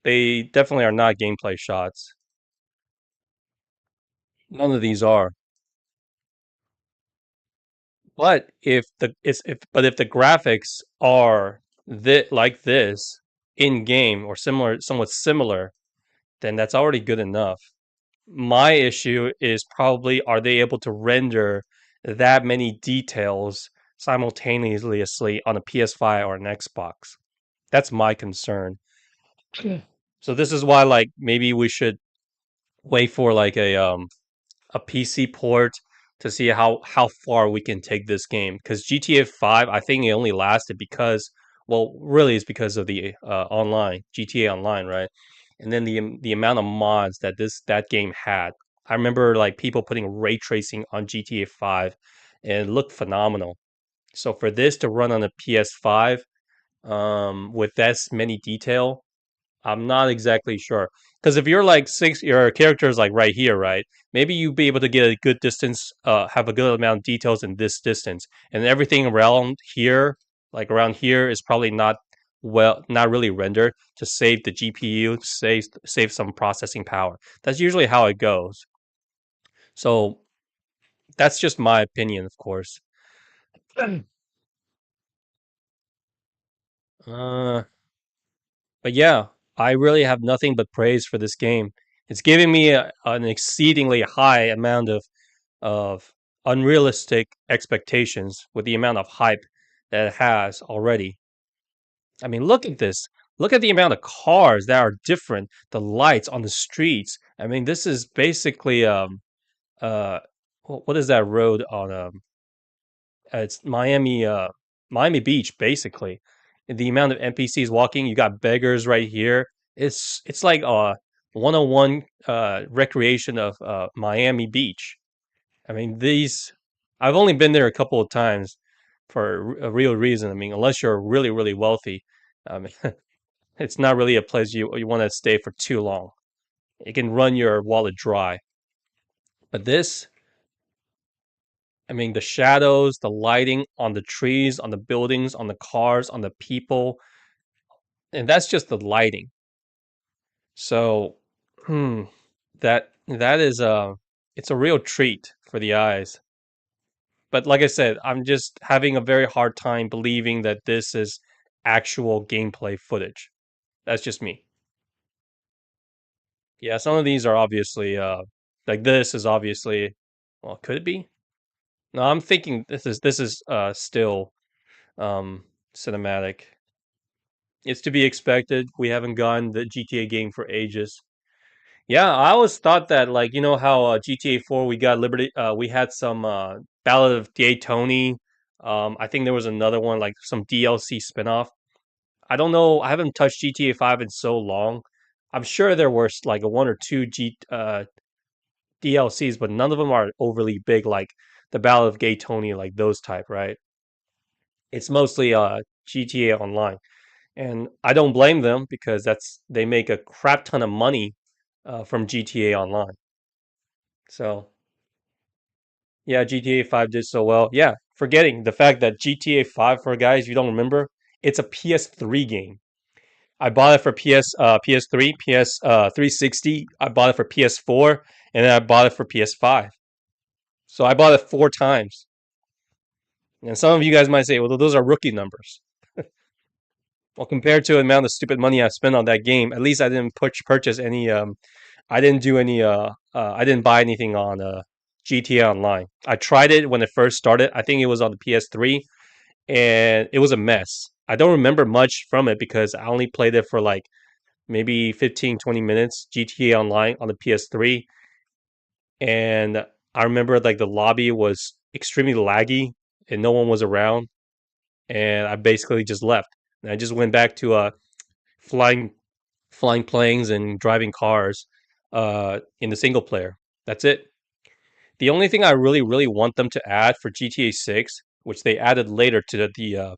they definitely are not gameplay shots. None of these are. But if the graphics are like this in game or similar, somewhat similar, then that's already good enough. My issue is probably are they able to render that many details simultaneously on a PS5 or an Xbox? That's my concern. So this is why like maybe we should wait for like a PC port to see how far we can take this game. Because GTA 5, I think it only lasted because, well, really, it's because of the online GTA Online, right? And then the amount of mods that that game had. I remember like people putting ray tracing on GTA 5, and it looked phenomenal. So for this to run on a PS5, with this many detail, I'm not exactly sure. Because if you're like your character is like right here, right? Maybe you'd be able to get a good distance, have a good amount of details in this distance, and everything around here, like around here, is probably not really rendered to save the GPU, save some processing power. That's usually how it goes. So that's just my opinion, of course. Uh, But yeah, I really have nothing but praise for this game. It's giving me an exceedingly high amount of unrealistic expectations with the amount of hype that it has already. I mean, look at this. Look at the amount of cars that are different, the lights on the streets. I mean, this is basically uh what is that road on it's Miami Beach, basically. The amount of NPCs walking, you got beggars right here. It's like a 101 recreation of Miami Beach. I mean, these I've only been there a couple of times for a real reason. I mean, unless you're really really wealthy, um, it's not really a place you want to stay for too long. It can run your wallet dry. But this, I mean, the shadows, the lighting on the trees, on the buildings, on the cars, on the people, and that's just the lighting. So, hmm, that is it's a real treat for the eyes. But like I said, I'm just having a very hard time believing that this is actual gameplay footage. That's just me. Yeah, some of these are obviously like this is obviously, well, could it be? No, I'm thinking this is still um cinematic. It's to be expected. We haven't gotten the GTA game for ages. Yeah, I always thought that, like, you know how GTA 4 we got Liberty, we had some Ballad of Daytona. I think there was another one, like some DLC spinoff. I don't know. I haven't touched GTA 5 in so long. I'm sure there were like a one or two DLCs, but none of them are overly big, like the Ballad of Daytona, like those type, right? It's mostly GTA Online. And I don't blame them because they make a crap ton of money from GTA Online. So yeah, GTA 5 did so well. Yeah, forgetting the fact that GTA 5, for guys you don't remember, it's a PS3 game. I bought it for PS3, PS 360. I bought it for PS4, and then I bought it for PS5. So I bought it 4 times. And some of you guys might say, well, those are rookie numbers. Well, compared to the amount of stupid money I spent on that game, at least I didn't purchase any. I didn't do any. I didn't buy anything on GTA Online. I tried it when it first started. I think it was on the PS3, and it was a mess. I don't remember much from it because I only played it for like maybe 15, 20 minutes. GTA Online on the PS3, and I remember like the lobby was extremely laggy and no one was around, and I basically just left. And I just went back to flying flying planes and driving cars in the single player. That's it. The only thing I really want them to add for GTA 6, which they added later to the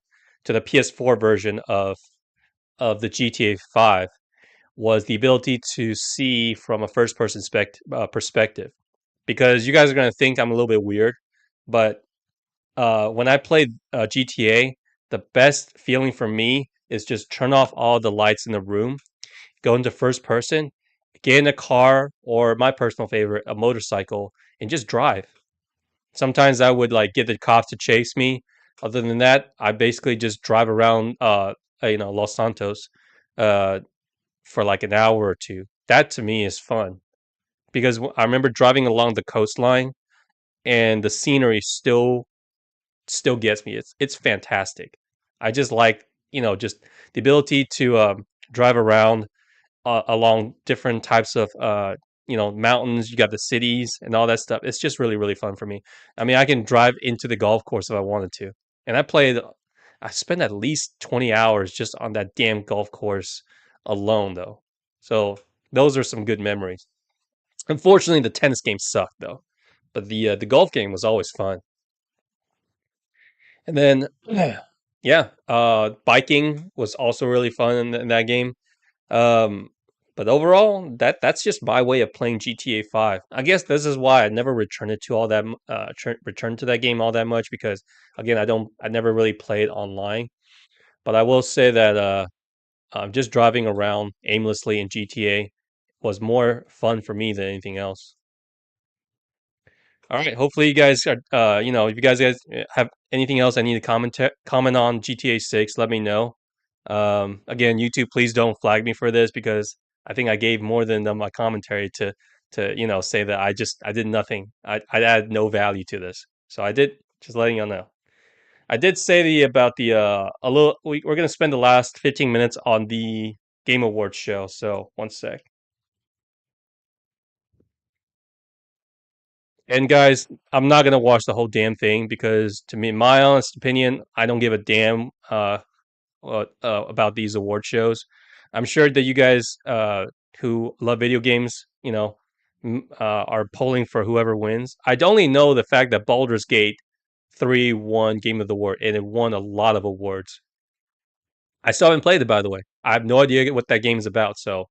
PS4 version of the GTA 5, was the ability to see from a first person perspective. Because you guys are going to think I'm a little bit weird, but when I played GTA, the best feeling for me is just turn off all the lights in the room, go into first person, get in a car or my personal favorite, a motorcycle, and just drive. Sometimes I would like get the cops to chase me. Other than that, I basically just drive around, Los Santos, uh, for like an hour or two. That to me is fun because I remember driving along the coastline and the scenery still gets me. It's fantastic. I just like just the ability to drive around along different types of mountains. You got the cities and all that stuff. It's just really fun for me. I mean, I can drive into the golf course if I wanted to, and I spent at least 20 hours just on that damn golf course alone, though. So those are some good memories. Unfortunately, the tennis game sucked though, but the golf game was always fun. And then, yeah, biking was also really fun in that game. Um, but overall, that's just my way of playing GTA 5. I guess this is why I never returned it to all that returned to that game all that much because again, I never really played online. But I will say that just driving around aimlessly in GTA was more fun for me than anything else. All right, hopefully you guys are if you guys have anything else I need to comment on GTA 6, let me know. Again, YouTube, please don't flag me for this because I think I gave more than my commentary to say that I did nothing. I add no value to this. So I did, just letting you know. I did say about the a little. We're gonna spend the last 15 minutes on the Game Awards show. So one sec. And guys, I'm not gonna watch the whole damn thing because, to me, in my honest opinion, I don't give a damn about these award shows. I'm sure that you guys who love video games, are polling for whoever wins. I only know the fact that Baldur's Gate 3 won Game of the Award, and it won a lot of awards. I still haven't played it, by the way. I have no idea what that game is about. So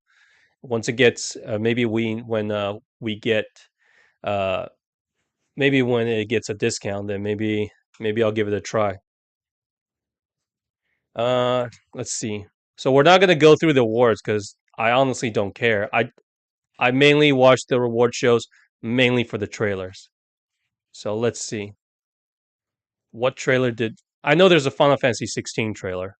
once it gets, maybe when we get, uh, maybe when it gets a discount, then maybe I'll give it a try. Let's see. So we're not gonna go through the awards because I honestly don't care. I mainly watch the reward shows mainly for the trailers. So let's see. What trailer did I know there's a Final Fantasy 16 trailer.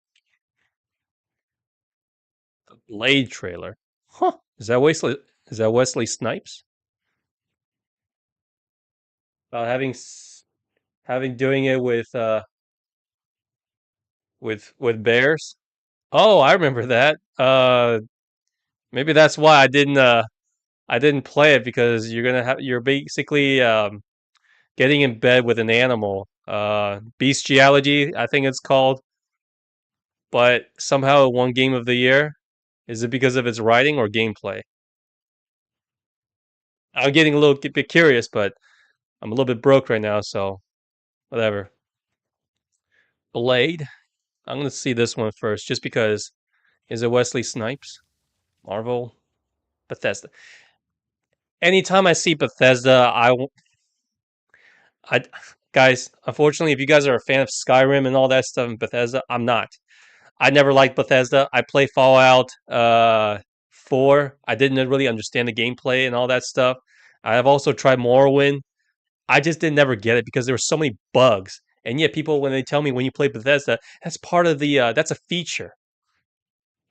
The Blade trailer. Huh. Is that Wesley Snipes? About having doing it with bears? Oh, I remember that. Maybe that's why I didn't play it because you're basically getting in bed with an animal. Bestiality, I think it's called, but somehow it won Game of the Year. Is it because of its writing or gameplay? I'm getting a little bit curious, but I'm a little bit broke right now, so whatever. Blade. I'm gonna see this one first, just because. Is it Wesley Snipes? Marvel, Bethesda. Anytime I see Bethesda, I, guys. Unfortunately, if you guys are a fan of Skyrim and all that stuff in Bethesda, I'm not. I never liked Bethesda. I play Fallout 4. I didn't really understand the gameplay and all that stuff. I have also tried Morrowind. I just didn't never get it because there were so many bugs. And yet people, when they tell me when you play Bethesda, that's part of that's a feature.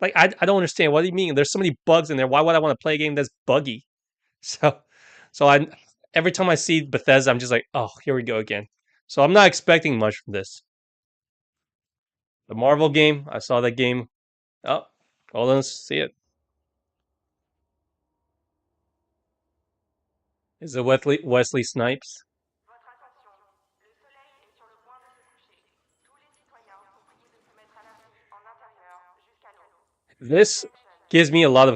Like I don't understand. What do you mean? There's so many bugs in there. Why would I want to play a game that's buggy? So so I every time I see Bethesda, I'm just like, oh, here we go again. So I'm not expecting much from this. The Marvel game, I saw that game. Oh, hold on, let's see it. Is it Wesley Snipes? This gives me a lot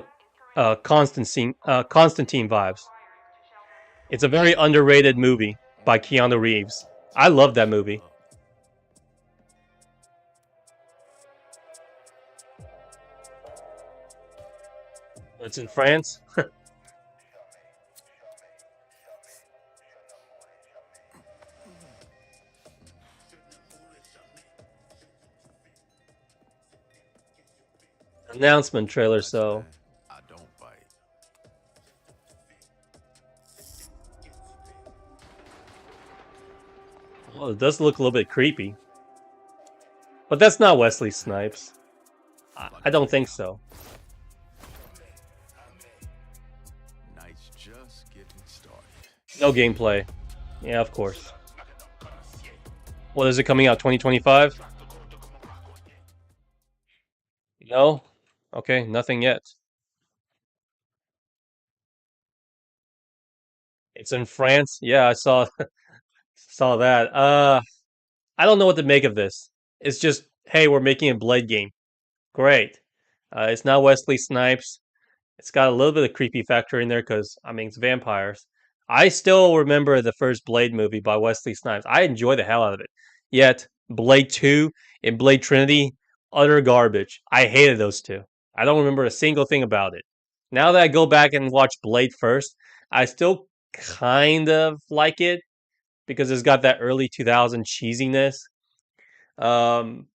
of Constantine vibes. It's a very underrated movie by Keanu Reeves. I love that movie. It's in France. Announcement trailer, so I don't bite. well, it does look a little bit creepy. But that's not Wesley Snipes. I don't think so. Night's just getting started. No gameplay. Yeah, of course. What is it coming out? 2025? No? Okay, nothing yet. It's in France? Yeah, I saw that. I don't know what to make of this. It's just, hey, we're making a Blade game. Great. It's not Wesley Snipes. It's got a little bit of creepy factor in there because I mean it's vampires. I still remember the first Blade movie by Wesley Snipes. I enjoy the hell out of it. Yet Blade 2 and Blade Trinity, utter garbage. I hated those two. I don't remember a single thing about it. Now that I go back and watch Blade first, I still kind of like it because it's got that early 2000 cheesiness. Um,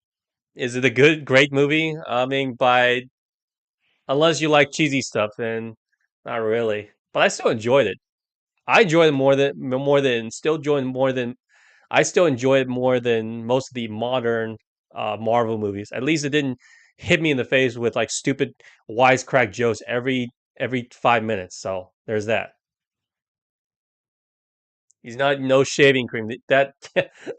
is it a great movie? I mean, by unless you like cheesy stuff, then not really. But I still enjoyed it. I enjoyed it I still enjoy it more than most of the modern Marvel movies. At least it didn't hit me in the face with like stupid wisecrack jokes every 5 minutes. So there's that. He's not no shaving cream. That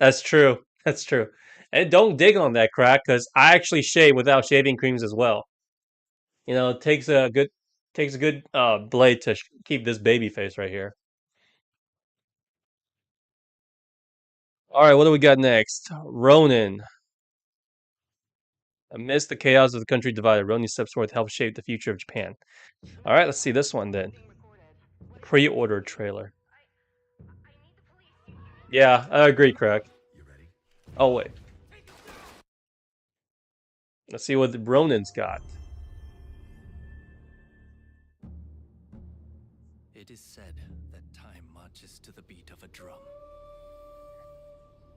that's true. That's true. And don't dig on that crack because I actually shave without shaving creams as well. It takes a good blade to keep this baby face right here. All right, what do we got next? Ronin. Amidst the chaos of the country divided, Ronin steps forward to help shape the future of Japan. All right, let's see this one then. Pre-order trailer. Yeah, I agree, Craig. You ready? Oh wait, let's see what the Ronin's got. It is said that time marches to the beat of a drum.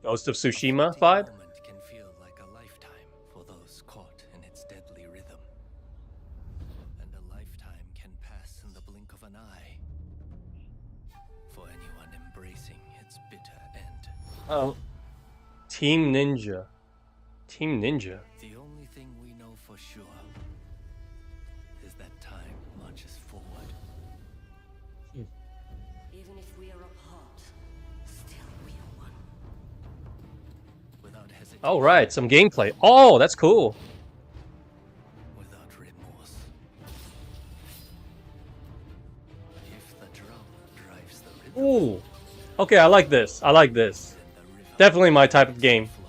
Ghost of A Tsushima fleeting vibe. moment can feel like a lifetime for those caught in its deadly rhythm. And a lifetime can pass in the blink of an eye for anyone embracing its bitter end. Oh, Team Ninja. Team Ninja. The only thing we know for sure is that time marches forward. Even if we are apart, still we are one. Without hesitation. All right, some gameplay. Oh, that's cool. Without remorse. If the drum drives the rhythm, Ooh. Okay, I like this. I like this. then the river Definitely my type of game. flows.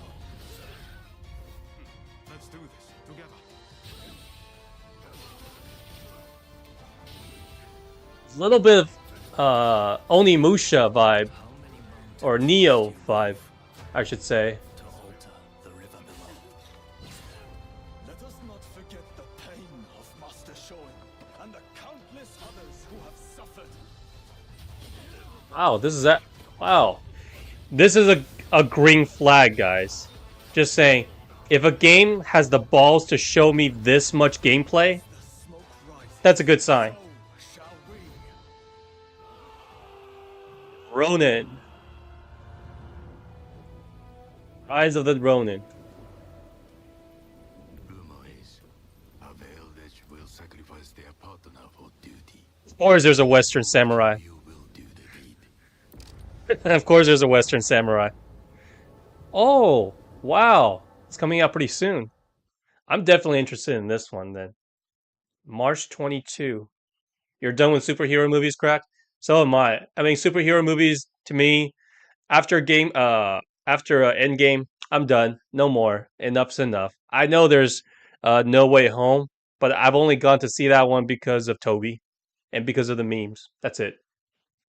Let's do this together. A little bit of Onimusha vibe, How many mountains or Neo vibe, I should say. to alter the river below? Let us not forget the pain of Master Shoin and the countless others who have suffered. Wow, this is that. Wow, this is a green flag, guys. Just saying, if a game has the balls to show me this much gameplay, The smoke rises, that's a good sign. so shall we. Ronin. Rise of the Ronin. Rumor is, a veiled edge will sacrifice their partner for duty. Of course, there's a Western samurai. You will do the deed. Of course, there's a Western samurai. Oh, wow. It's coming out pretty soon. I'm definitely interested in this one then. March 22. You're done with superhero movies, Crack? So am I. I mean, superhero movies to me after Endgame, I'm done. No more. Enough's enough. I know there's No Way Home, but I've only gone to see that one because of Toby and because of the memes. That's it.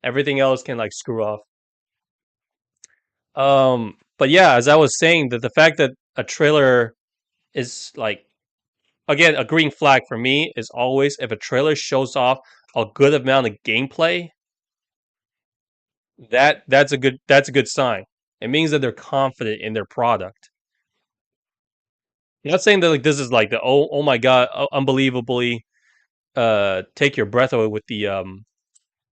Everything else can like screw off. But yeah, as I was saying, that the fact that a trailer is like again a green flag for me is always if a trailer shows off a good amount of gameplay, that's a good sign. It means that they're confident in their product. I'm not saying that like this is like the oh my god unbelievably take your breath away with the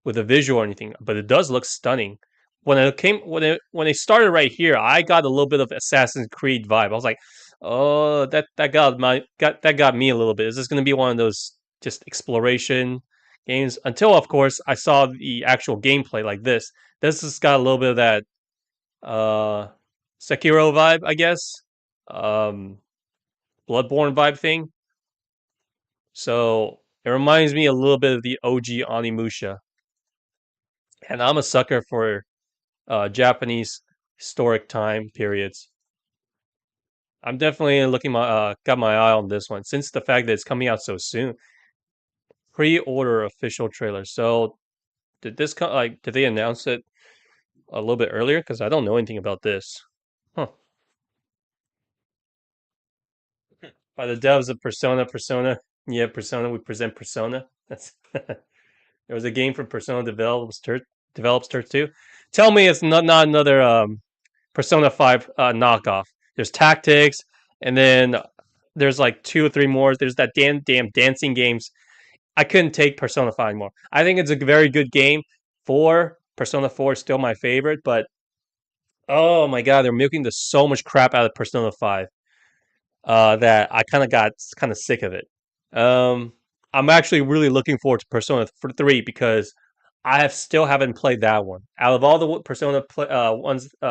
visual or anything, but it does look stunning. When it started right here, I got a little bit of Assassin's Creed vibe. I was like, oh that got me a little bit. Is this going to be one of those just exploration games? Until of course I saw the actual gameplay like this. This has got a little bit of that uh Sekiro vibe, I guess. Um Bloodborne vibe thing. So it reminds me a little bit of the OG Onimusha. And I'm a sucker for Japanese historic time periods. I'm definitely looking my got my eye on this one since the fact that it's coming out so soon. Pre-order official trailer. So did this come like did they announce it a little bit earlier? Because I don't know anything about this. Huh. By the devs of Persona. Yeah, Persona. We present Persona. That's there was a game from Persona develops Turf 2. Tell me it's not another Persona 5 knockoff. There's Tactics, and then there's like two or three more. There's that damn dancing games. I couldn't take Persona 5 anymore. I think it's a very good game. Persona 4 is still my favorite, but oh my god, they're milking the so much crap out of Persona 5 that I kind of got kind of sick of it. Um, I'm actually really looking forward to Persona 3 because still haven't played that one. Out of all the Persona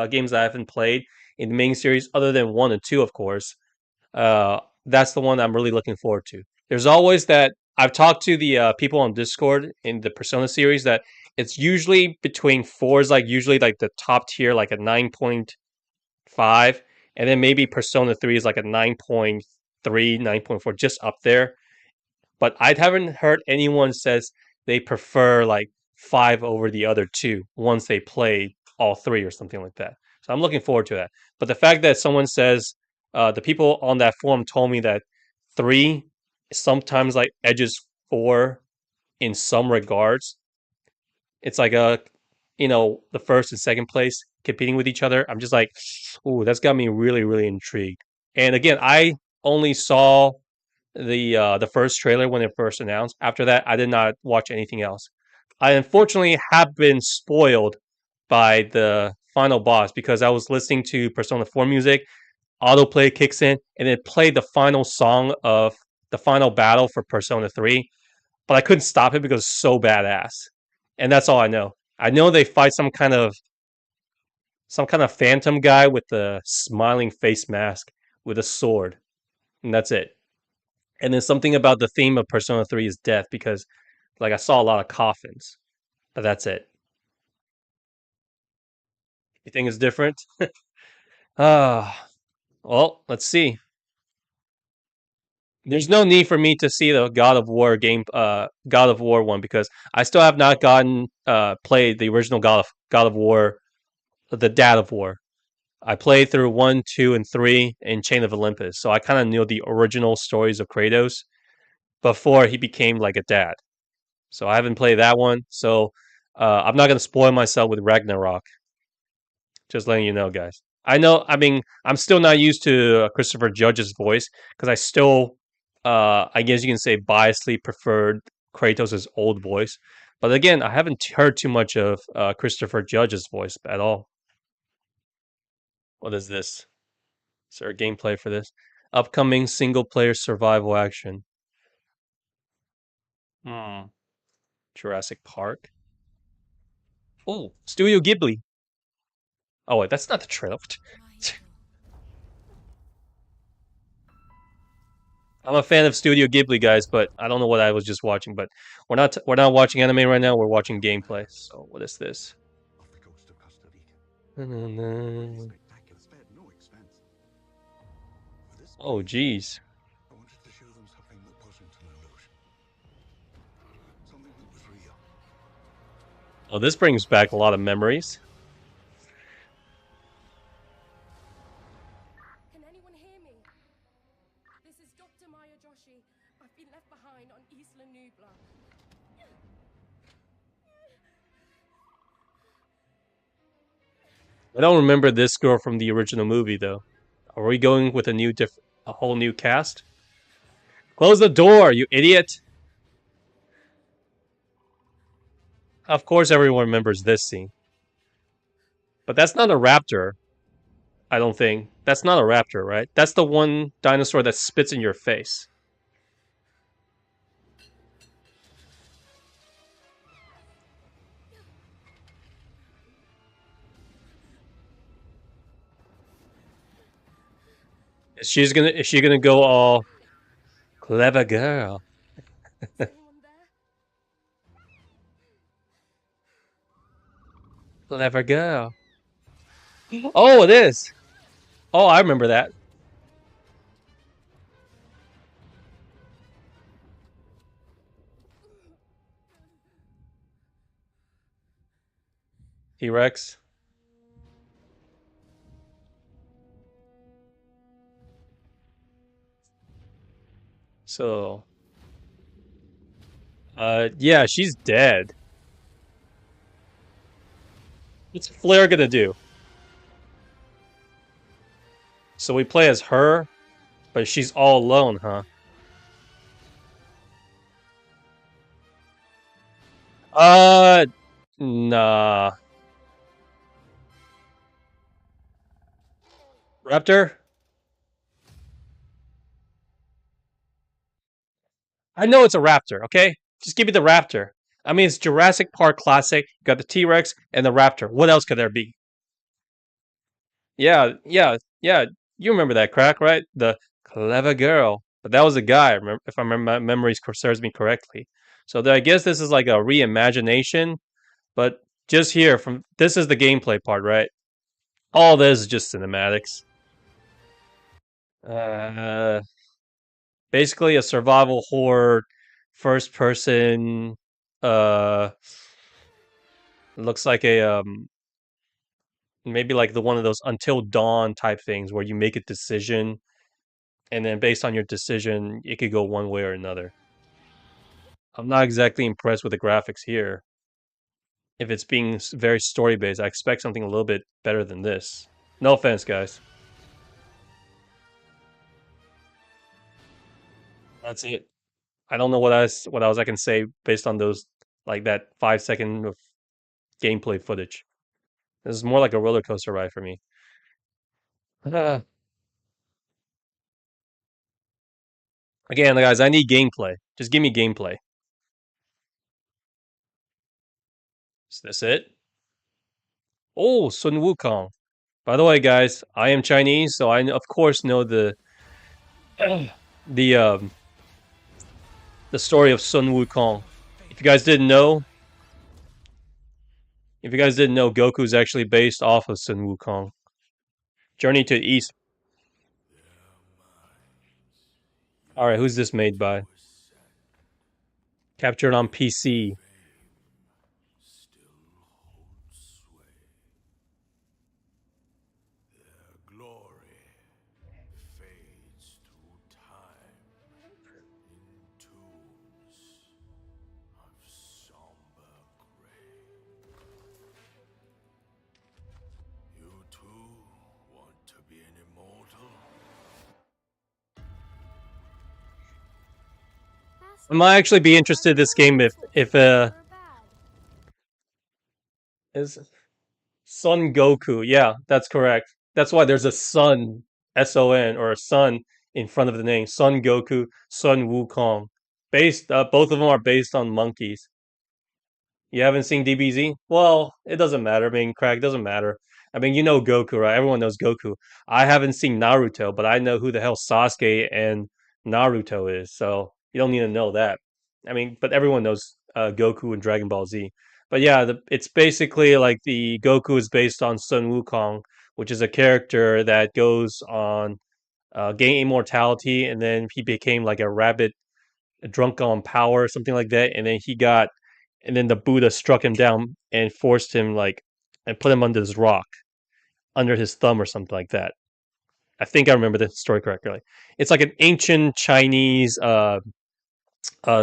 games that I haven't played in the main series, other than 1 and 2, of course, that's the one I'm really looking forward to. There's always that. I've talked to the people on Discord in the Persona series that it's usually between 4 is like usually like the top tier, like a 9.5, and then maybe Persona 3 is like a 9.3, 9.4, just up there. But I haven't heard anyone says they prefer like 5 over the other two once they play all three or something like that. So I'm looking forward to that. But the fact that someone says the people on that forum told me that 3 sometimes like edges 4 in some regards. It's like the first and second place competing with each other. I'm just like, ooh, that's got me really, really intrigued. And again, I only saw the first trailer when it first announced. After that, I did not watch anything else. I unfortunately have been spoiled by the final boss because I was listening to Persona 4 music. Autoplay kicks in, and it played the final song of the final battle for Persona 3, but I couldn't stop it because it's so badass. And that's all I know. I know they fight some kind of phantom guy with the smiling face mask with a sword, and that's it. And then something about the theme of Persona 3 is death because like I saw a lot of coffins, but that's it. You think it's different? Ah, well, let's see. There's no need for me to see the God of War one because I still have not gotten played the original God of War, the Dad of War. I played through 1, 2, and 3 in Chain of Olympus, so I kind of knew the original stories of Kratos before he became like a dad. So I haven't played that one. So I'm not gonna spoil myself with Ragnarok. Just letting you know, guys. I know. I mean, I'm still not used to Christopher Judge's voice because I still, I guess you can say, biasly preferred Kratos' old voice. But again, I haven't heard too much of Christopher Judge's voice at all. What is this? Is there a gameplay for this? Upcoming single player survival action. Hmm. Jurassic Park. Oh, Studio Ghibli. Oh wait, that's not the trailer. I'm a fan of Studio Ghibli, guys, but I don't know what I was just watching. But we're not watching anime right now. We're watching gameplay. So what is this? Off the coast of Costa Rica. Really spectacular, spared no expense. For this Oh, piece, geez. I wanted to show them something that wasn't an illusion. Something that was real. Oh, this brings back a lot of memories. Can anyone hear me? This is Dr. Maya Joshi. I've been left behind on Isla Nubla. I don't remember this girl from the original movie though. Are we going with a whole new cast? Close the door, you idiot! Of course, everyone remembers this scene, but that's not a raptor. I don't think that's not a raptor, right? That's the one dinosaur that spits in your face. Is she gonna go all clever girl? Is anyone there? Clever girl. Oh, it is. Oh, I remember that. T-Rex. So, yeah, she's dead. What's Flair gonna do? So we play as her, but she's all alone, huh? Uh, nah. Raptor? I know it's a raptor, okay? Just give me the raptor. I mean, it's Jurassic Park classic. You got the T-Rex and the raptor. What else could there be? Yeah, yeah, yeah. You remember that crack, right? The clever girl. But that was a guy, if I remember my memory serves me correctly. So I guess this is like a reimagination, but just here from this is the gameplay part, right? All this is just cinematics. Uh, basically a survival horror, first person. Uh, looks like a maybe like the one of those Until Dawn type things where you make a decision, and then based on your decision, it could go one way or another. I'm not exactly impressed with the graphics here. If it's being very story based, I expect something a little bit better than this. No offense, guys. That's it. I don't know what else I can say based on those like that 5 second of gameplay footage. This is more like a roller coaster ride for me. Uh, again, guys, I need gameplay. Just give me gameplay. Is this it? Oh, Sun Wukong. By the way, guys, I am Chinese, so I of course know the the story of Sun Wukong. If you guys didn't know, if you guys didn't know, Goku is actually based off of Sun Wukong. Journey to the East. All right, who's this made by? Captured on PC. Still hold sway. Their glory fades through time in tombs of somber gray. You too want to be an immortal? I might actually be interested in this game if is Son Goku. Yeah, that's correct. That's why there's a Sun S-O-N or a Sun in front of the name. Son Goku, Sun Wukong. Based both of them are based on monkeys. You haven't seen DBZ? Well, it doesn't matter. I mean, Craig, doesn't matter. I mean, you know Goku, right? Everyone knows Goku. I haven't seen Naruto, but I know who the hell Sasuke and Naruto is, so you don't need to know that. I mean, but everyone knows Goku and Dragon Ball Z. But yeah, it's basically like the Goku is based on Sun Wukong, which is a character that goes on gain immortality, and then he became like a rabbit drunk on power or something like that, and then and then the Buddha struck him down and forced him like and put him under this rock, under his thumb or something like that. I think I remember the story correctly. It's like an ancient Chinese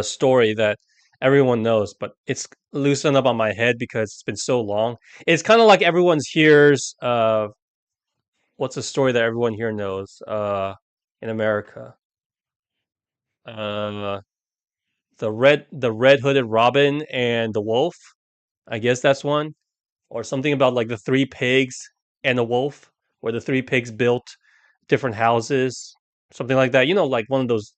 story that everyone knows, but it's loosened up on my head because it's been so long. It's kind of like everyone's here's what's a story that everyone here knows in America. Uh, the red hooded Robin and the wolf. I guess that's one, or something about like the three pigs and the wolf, where the three pigs built different houses, something like that. You know, like one of those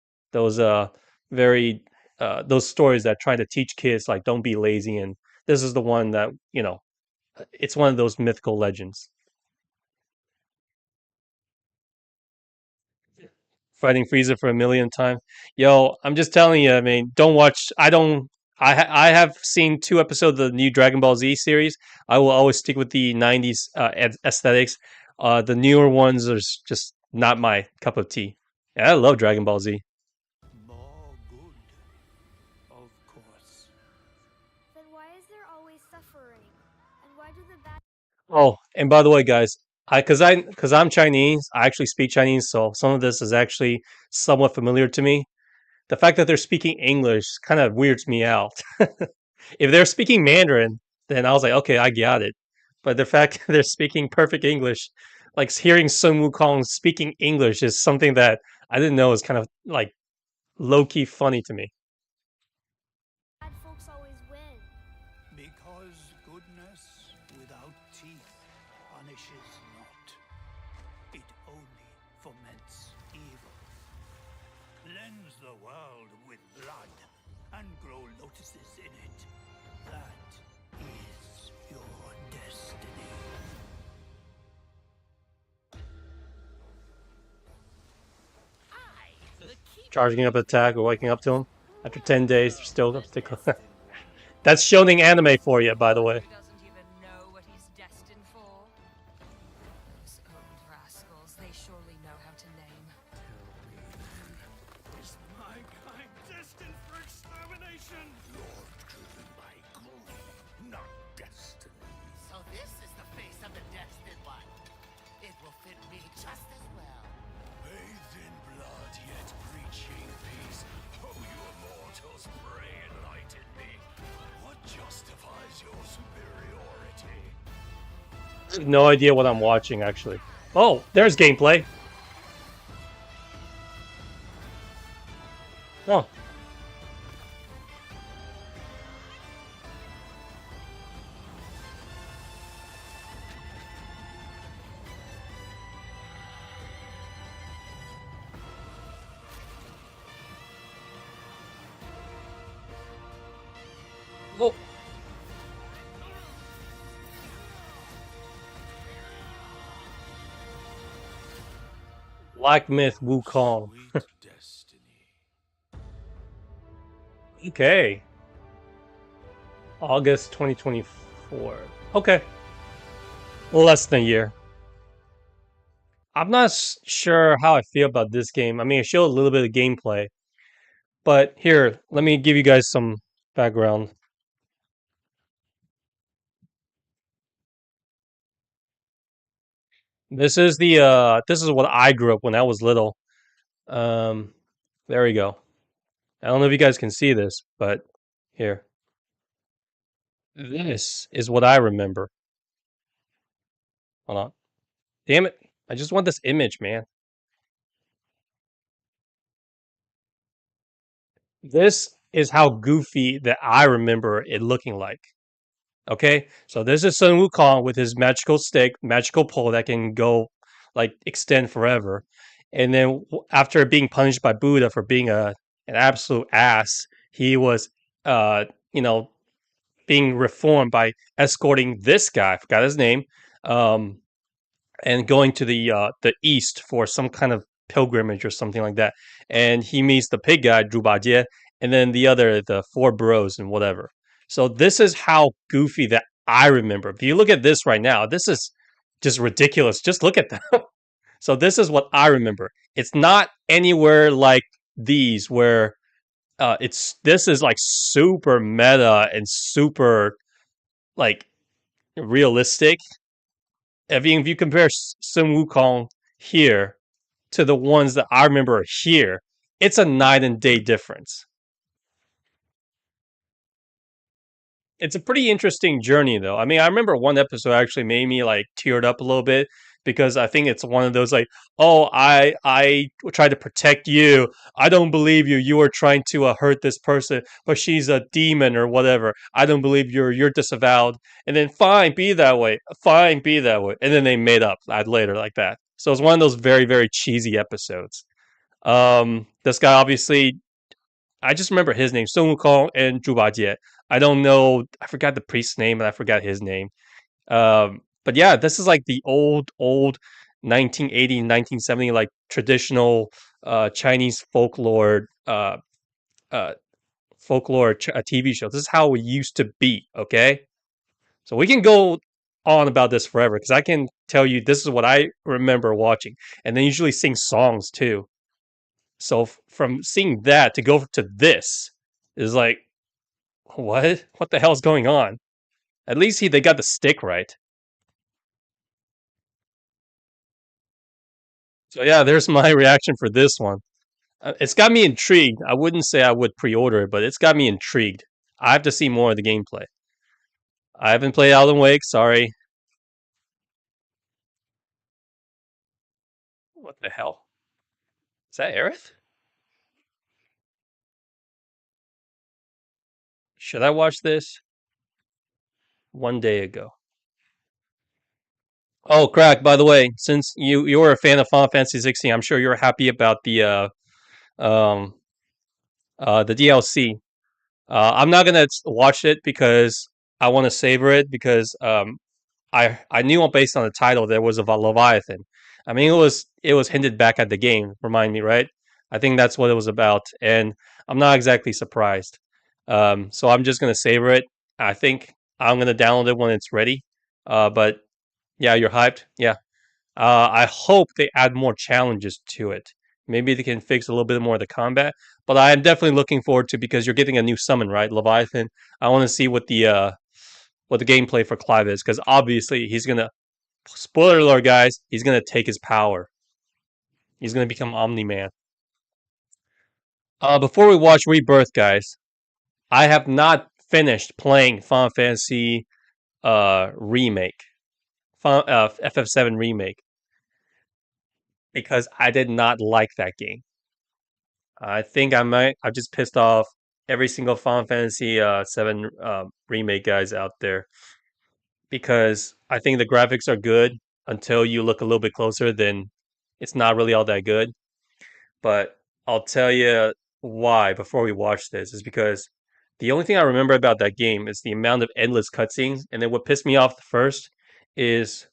very those stories that try to teach kids like don't be lazy, and this is the one that it's one of those mythical legends. Fighting Frieza for a millionth time. Yo, I'm just telling you. I mean, don't watch. I don't. I have seen 2 episodes of the new Dragon Ball Z series. I will always stick with the '90s aesthetics. The newer ones are just not my cup of tea. Yeah, I love Dragon Ball Z. More good, of course. Then why is there always suffering? And why do the bad Oh, and by the way, guys, because I'm Chinese, I actually speak Chinese, so some of this is actually somewhat familiar to me. The fact that they're speaking English kind of weirds me out. If they're speaking Mandarin, then I was like, okay, I got it. But the fact that they're speaking perfect English, like hearing Sun Wukong speaking English, is something that I didn't know is kind of like low key funny to me. folks always win? Because goodness without teeth punishes not. It only foments evil. Cleanse the world with blood and grow lotuses in it. That is your destiny. Charging up attack or waking up to him after 10 days, still. That's shonen anime for you, by the way. Who doesn't even know what he's destined for? Those old rascals, they surely know how to name. Is my kind destined for extermination? You're driven by greed, not destiny. So this is the face of the destined one. It will fit me just as well. Bathed in blood, yet preaching peace. Oh, you immortals, pray enlighten me. What justifies your superiority? I have no idea what I'm watching, actually. Oh, there's gameplay. Oh. Oh. Black Myth Wukong. Sweet destiny. Okay. August 2024. Okay. Less than a year. I'm not sure how I feel about this game. I mean, it showed a little bit of gameplay. But here, let me give you guys some background. This is what I grew up when I was little. Um there we go. I don't know if you guys can see this, but here. This is what I remember. Hold on. Damn it. I just want this image, man. This is how goofy that I remember it looking like. Okay? So this is Sun Wukong with his magical stick, magical pole that can go like extend forever. And then after being punished by Buddha for being an absolute ass, he was you know, being reformed by escorting this guy, I forgot his name, and going to the east for some kind of pilgrimage or something like that, and he meets the pig guy Zhu Bajie, and then the four bros and whatever. So this is how goofy that I remember. If you look at this right now, this is just ridiculous. Just look at them. So this is what I remember. It's not anywhere like these where it's this is like super meta and super like realistic. If you compare Sun Wukong here to the ones that I remember here, it's a night and day difference. It's a pretty interesting journey, though. I mean, I remember one episode actually made me like teared up a little bit because I think it's one of those like, oh, I tried to protect you. I don't believe you. You were trying to hurt this person, but she's a demon or whatever. I don't believe you're disavowed. And then fine, be that way. Fine, be that way. And then they made up later like that. So it's one of those very very cheesy episodes. This guy obviously I just remember his name, Sun Wukong and Zhu Bajie. I don't know. I forgot the priest's name, and I forgot his name. But yeah, this is like the old 1980, 1970, like traditional Chinese uh, folklore TV show. This is how it used to be. Okay, so we can go on about this forever because I can tell you this is what I remember watching, and they usually sing songs too. So from seeing that to go to this is like what? What the hell's going on? At least they got the stick right. So yeah, there's my reaction for this one. It's got me intrigued. I wouldn't say I would pre-order it, but it's got me intrigued. I have to see more of the gameplay. I haven't played Alan Wake. Sorry. What the hell? Is that Aerith? Should I watch this? 1 day ago. Oh, crack! By the way, since you're a fan of Final Fantasy 16, I'm sure you're happy about um the DLC. I'm not gonna watch it because I want to savor it because I knew based on the title there was a Leviathan. I mean it was hinted back at the game. Remind me, right? I think that's what it was about, and I'm not exactly surprised. So I'm just gonna savor it. I think I'm gonna download it when it's ready. But yeah, you're hyped. Yeah, I hope they add more challenges to it. Maybe they can fix a little bit more of the combat. But I am definitely looking forward to because you're getting a new summon, right? Leviathan. I want to see what the gameplay for Clive is because obviously he's gonna. Spoiler alert, guys. He's gonna take his power. He's gonna become Omni Man. Before we watch Rebirth, guys, I have not finished playing Final Fantasy remake, FF7 remake because I did not like that game. I think I just pissed off every single Final Fantasy 7 remake guys out there because I think the graphics are good until you look a little bit closer. Then it's not really all that good. But I'll tell you why before we watch this is because the only thing I remember about that game is the amount of endless cutscenes, and then what pissed me off the first is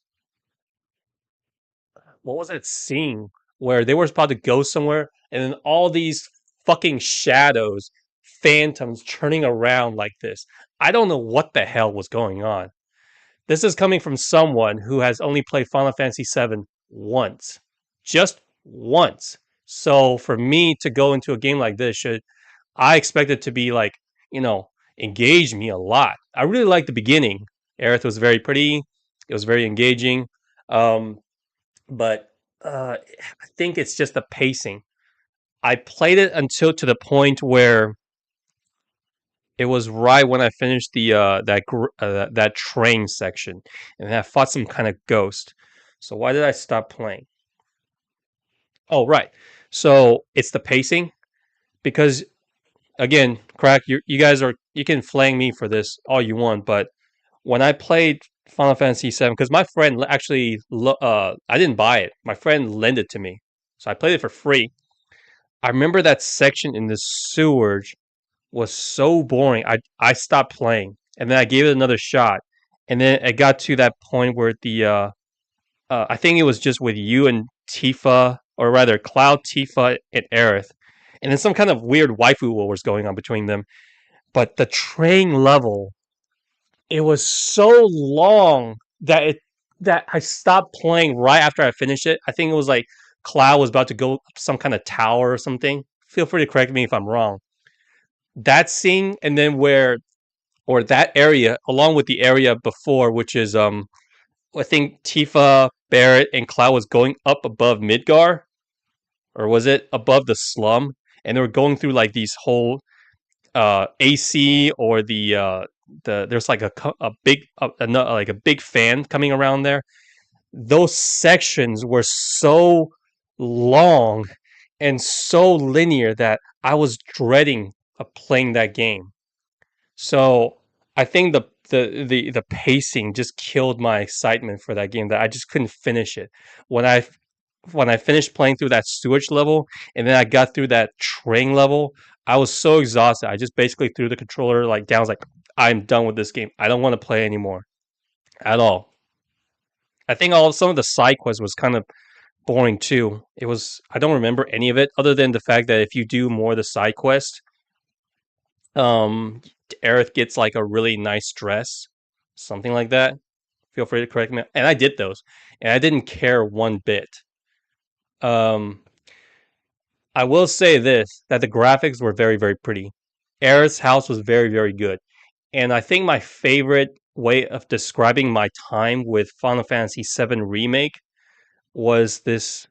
what was that scene where they were about to go somewhere and then all these fucking shadows, phantoms turning around like this. I don't know what the hell was going on. This is coming from someone who has only played Final Fantasy VII once. Just once. So for me to go into a game like this, I expect it to be like, engage me a lot. I really liked the beginning. Aerith was very pretty. It was very engaging. Um, but I think it's just the pacing. I played it until to the point where it was right when I finished the that train section, and I fought some kind of ghost. So why did I stop playing? Oh, right. So it's the pacing because again, crack. You guys you can flang me for this all you want, but when I played Final Fantasy VII, because my friend actually, I didn't buy it. My friend lent it to me, so I played it for free. I remember that section in the sewers was so boring. I stopped playing, and then I gave it another shot, and then it got to that point where I think it was just with you and Tifa or rather Cloud, Tifa, and Aerith, and then some kind of weird waifu war was going on between them. But the train level, it was so long that I stopped playing right after I finished it. I think it was like Cloud was about to go up some kind of tower or something. Feel free to correct me if I'm wrong. That scene, and then where or that area, along with the area before, which is I think Tifa, Barrett, and Cloud was going up above Midgar, or was it above the slum? And they were going through like these whole AC or there's like a big like a big fan coming around there. Those sections were so long and so linear that I was dreading playing that game. So I think the pacing just killed my excitement for that game. That I just couldn't finish it. When I when I finished playing through that sewage level and then I got through that train level, I was so exhausted. I just basically threw the controller like down. I was like, I'm done with this game. I don't want to play anymore at all. I think all some of the side quests was kind of boring too. It was I don't remember any of it other than the fact that if you do more of the side quest, um, Aerith gets like a really nice dress, something like that. Feel free to correct me. And I did those, and I didn't care one bit. Um, I will say this: that the graphics were very, very pretty. Aerith's house was very, very good, and I think my favorite way of describing my time with Final Fantasy VII Remake was this.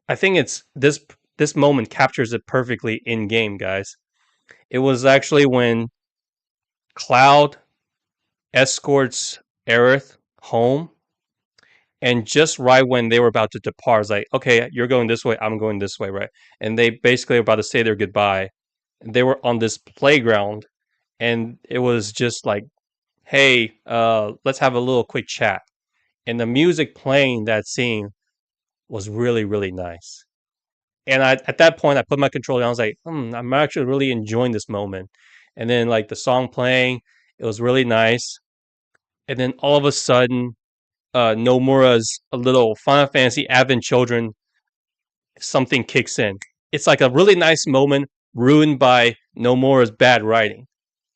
I think it's this moment captures it perfectly in game, guys. It was actually when Cloud escorts Aerith home, and just right when they were about to depart, it's like, okay, you're going this way, I'm going this way, right? And they basically were about to say their goodbye. They were on this playground, and it was just like, hey, let's have a little quick chat. And the music playing that scene was really, really nice. And at that point, I put my controller down. I was like, I'm actually really enjoying this moment. And then, like, the song playing, it was really nice. And then all of a sudden, Nomura's a little Final Fantasy Advent Children, something kicks in. It's like a really nice moment ruined by Nomura's bad writing.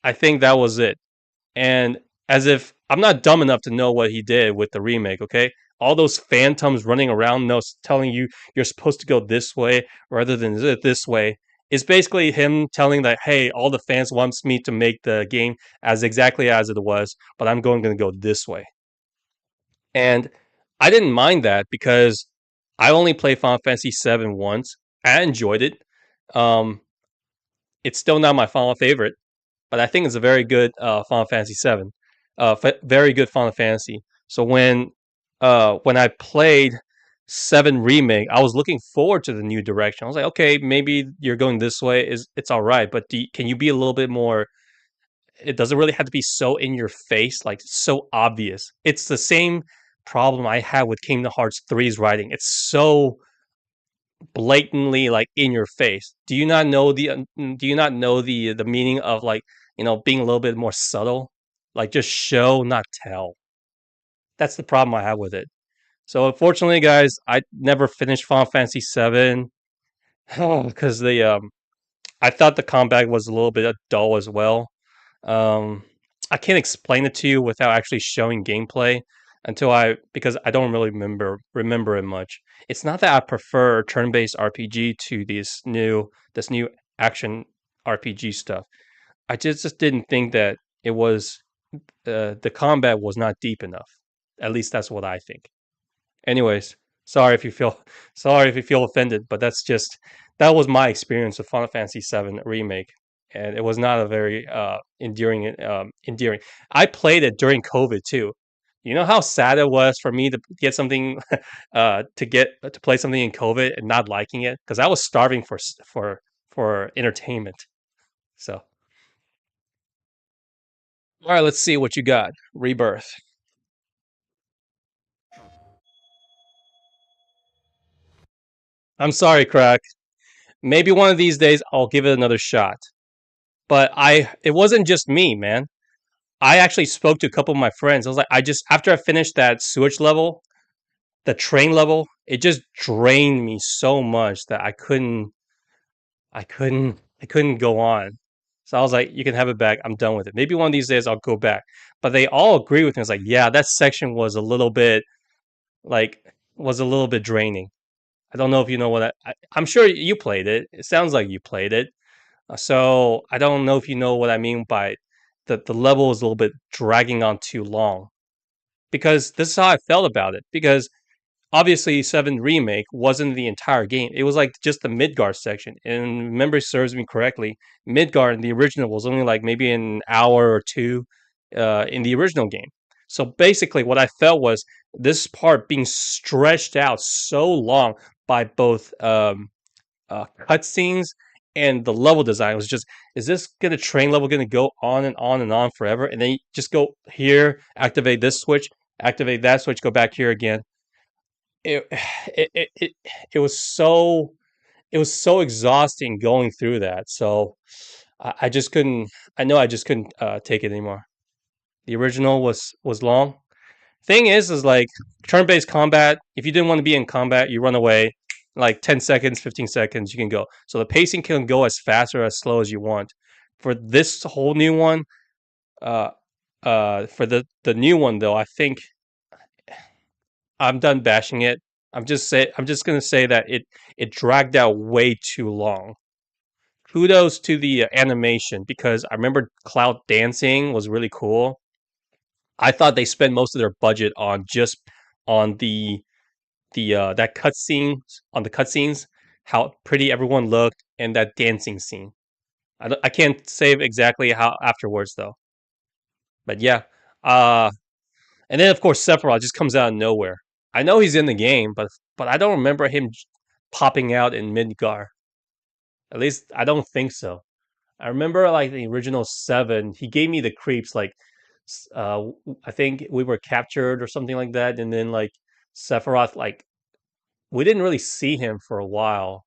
I think that was it. And as if I'm not dumb enough to know what he did with the remake, okay? All those phantoms running around, telling you you're supposed to go this way rather than this way. It's basically him telling that, hey, all the fans wants me to make the game as exactly as it was, but I'm going to go this way. And I didn't mind that because I only played Final Fantasy VII once. I enjoyed it. Um, it's still not my final favorite, but I think it's a very good Final Fantasy VII. Very good Final Fantasy. So when I played Seven Remake, I was looking forward to the new direction. I was like, okay, maybe you're going this way. It's all right, but can you be a little bit more? It doesn't really have to be so in your face, like so obvious. It's the same problem I had with Kingdom Hearts 3's writing. It's so blatantly like in your face. Do you not know the meaning of like, being a little bit more subtle? Like just show, not tell. That's the problem I have with it. So unfortunately, guys, I never finished Final Fantasy 7 because I thought the combat was a little bit dull as well. Um, I can't explain it to you without actually showing gameplay because I don't really remember it much. It's not that I prefer turn-based RPG to this new action RPG stuff. I just didn't think that it was the combat was not deep enough. At least that's what I think. Anyways, sorry if you feel sorry if you feel offended, but that was my experience with Final Fantasy VII Remake, and it was not a very endearing. I played it during COVID too. You know how sad it was for me to get something to play something in COVID and not liking it because I was starving for entertainment. So, all right, let's see what you got. Rebirth. I'm sorry, Crack. Maybe one of these days I'll give it another shot. But it wasn't just me, man. I actually spoke to a couple of my friends. I was like, after I finished that sewage level, the train level, it just drained me so much that I couldn't go on. So I was like, you can have it back. I'm done with it. Maybe one of these days I'll go back. But they all agree with me. It's like, yeah, that section was a little bit like draining. I don't know if you know what I'm sure you played it. It sounds like you played it. So I don't know if you know what I mean by the level is a little bit dragging on too long. Because this is how I felt about it. Because obviously 7 remake wasn't the entire game. It was like just the Midgar section. And memory serves me correctly, Midgar in the original was only like maybe an hour or two in the original game. So basically what I felt was this part being stretched out so long by both cutscenes and the level design was just, is this gonna train level gonna go on and on and on forever? And then you just go here, activate this switch, activate that switch, go back here again. It it it was so exhausting going through that. So I just couldn't. I know I just couldn't take it anymore. The original was long. Thing is like turn-based combat. If you didn't want to be in combat, you run away. Like 10 seconds, 15 seconds, you can go. So the pacing can go as fast or as slow as you want. For this whole new one, uh, for the new one though, I think I'm done bashing it. I'm just gonna say that it dragged out way too long. Kudos to the animation because I remember Cloud dancing was really cool. I thought they spent most of their budget on just on the that cutscene on the cutscenes, how pretty everyone looked, and that dancing scene. I can't say exactly how afterwards though, but yeah. Uh, and then of course Sephiroth just comes out of nowhere. I know he's in the game, but I don't remember him popping out in Midgar. At least I don't think so. I remember like the original 7, he gave me the creeps. Like, I think we were captured or something like that, and then like Sephiroth, like we didn't really see him for a while,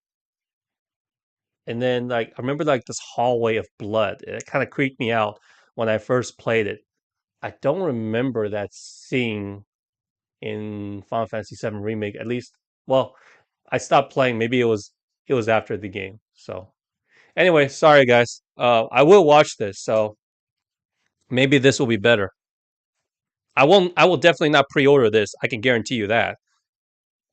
and then like I remember like this hallway of blood. It kind of creeped me out when I first played it. I don't remember that scene in Final Fantasy 7 remake. At least, well, I stopped playing. Maybe it was after the game. So anyway, sorry guys. I will watch this. So maybe this will be better. I won't. I will definitely not pre-order this. I can guarantee you that.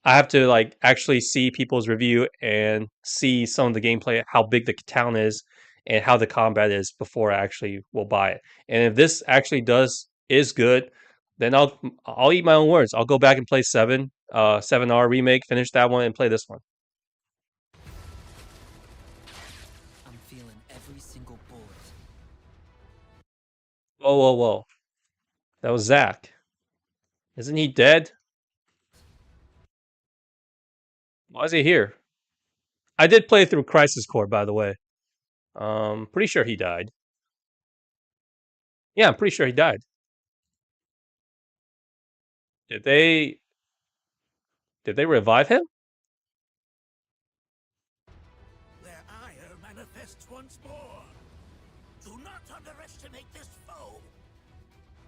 I have to like actually see people's review and see some of the gameplay, how big the town is, and how the combat is before I actually will buy it. And if this actually is good, then I'll eat my own words. I'll go back and play 7R remake, finish that one, and play this one. I'm feeling every single bullet. Whoa, whoa, whoa! That was Zach. Isn't he dead? Why is he here? I did play through Crisis Core, by the way. Pretty sure he died. Yeah, I'm pretty sure he died. Did they revive him? Their ire manifests once more. Do not underestimate this foe.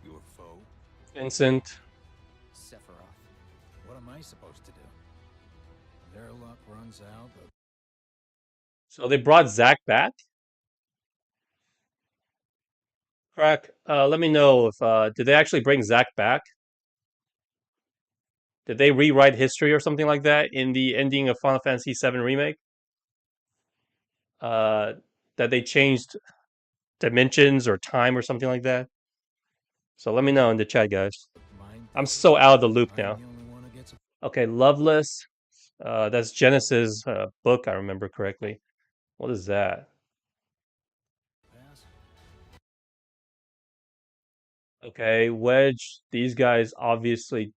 Your foe? Vincent. Sephiroth. What am I supposed to do? Their luck runs out, but So they brought Zach back? Crack, let me know if did they actually bring Zach back? Did they rewrite history or something like that in the ending of Final Fantasy VII Remake? Uh, that they changed dimensions or time or something like that? So let me know in the chat, guys. I'm so out of the loop now. Okay, Loveless. That's Genesis book, I remember correctly. What is that? Okay, Wedge. These guys obviously.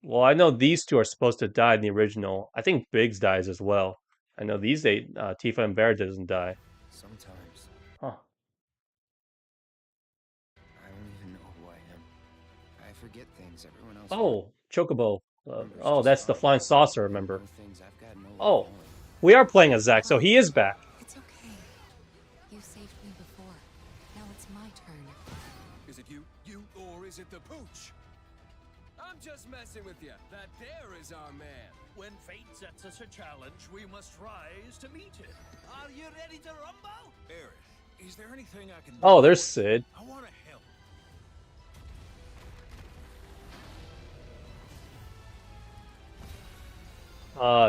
Well, I know these two are supposed to die in the original. I think Biggs dies as well. I know these eight. Tifa and Bear doesn't die. sometimes Huh. I don't even know who I am. I forget things everyone else. Oh, Chocobo. remembers Oh, just that's the fine. flying saucer. There Remember? are things I've got no way of Oh, knowing. we are playing as Zack, so he is back. It's okay. You saved me before. Now it's my turn. Is it you? You? Or is it the pooch? I'm just messing with you. That there is our man. When fate sets us a challenge, we must rise to meet it. Are you ready to rumble? Eric, is there anything I can do? Oh, there's Sid. I want to help.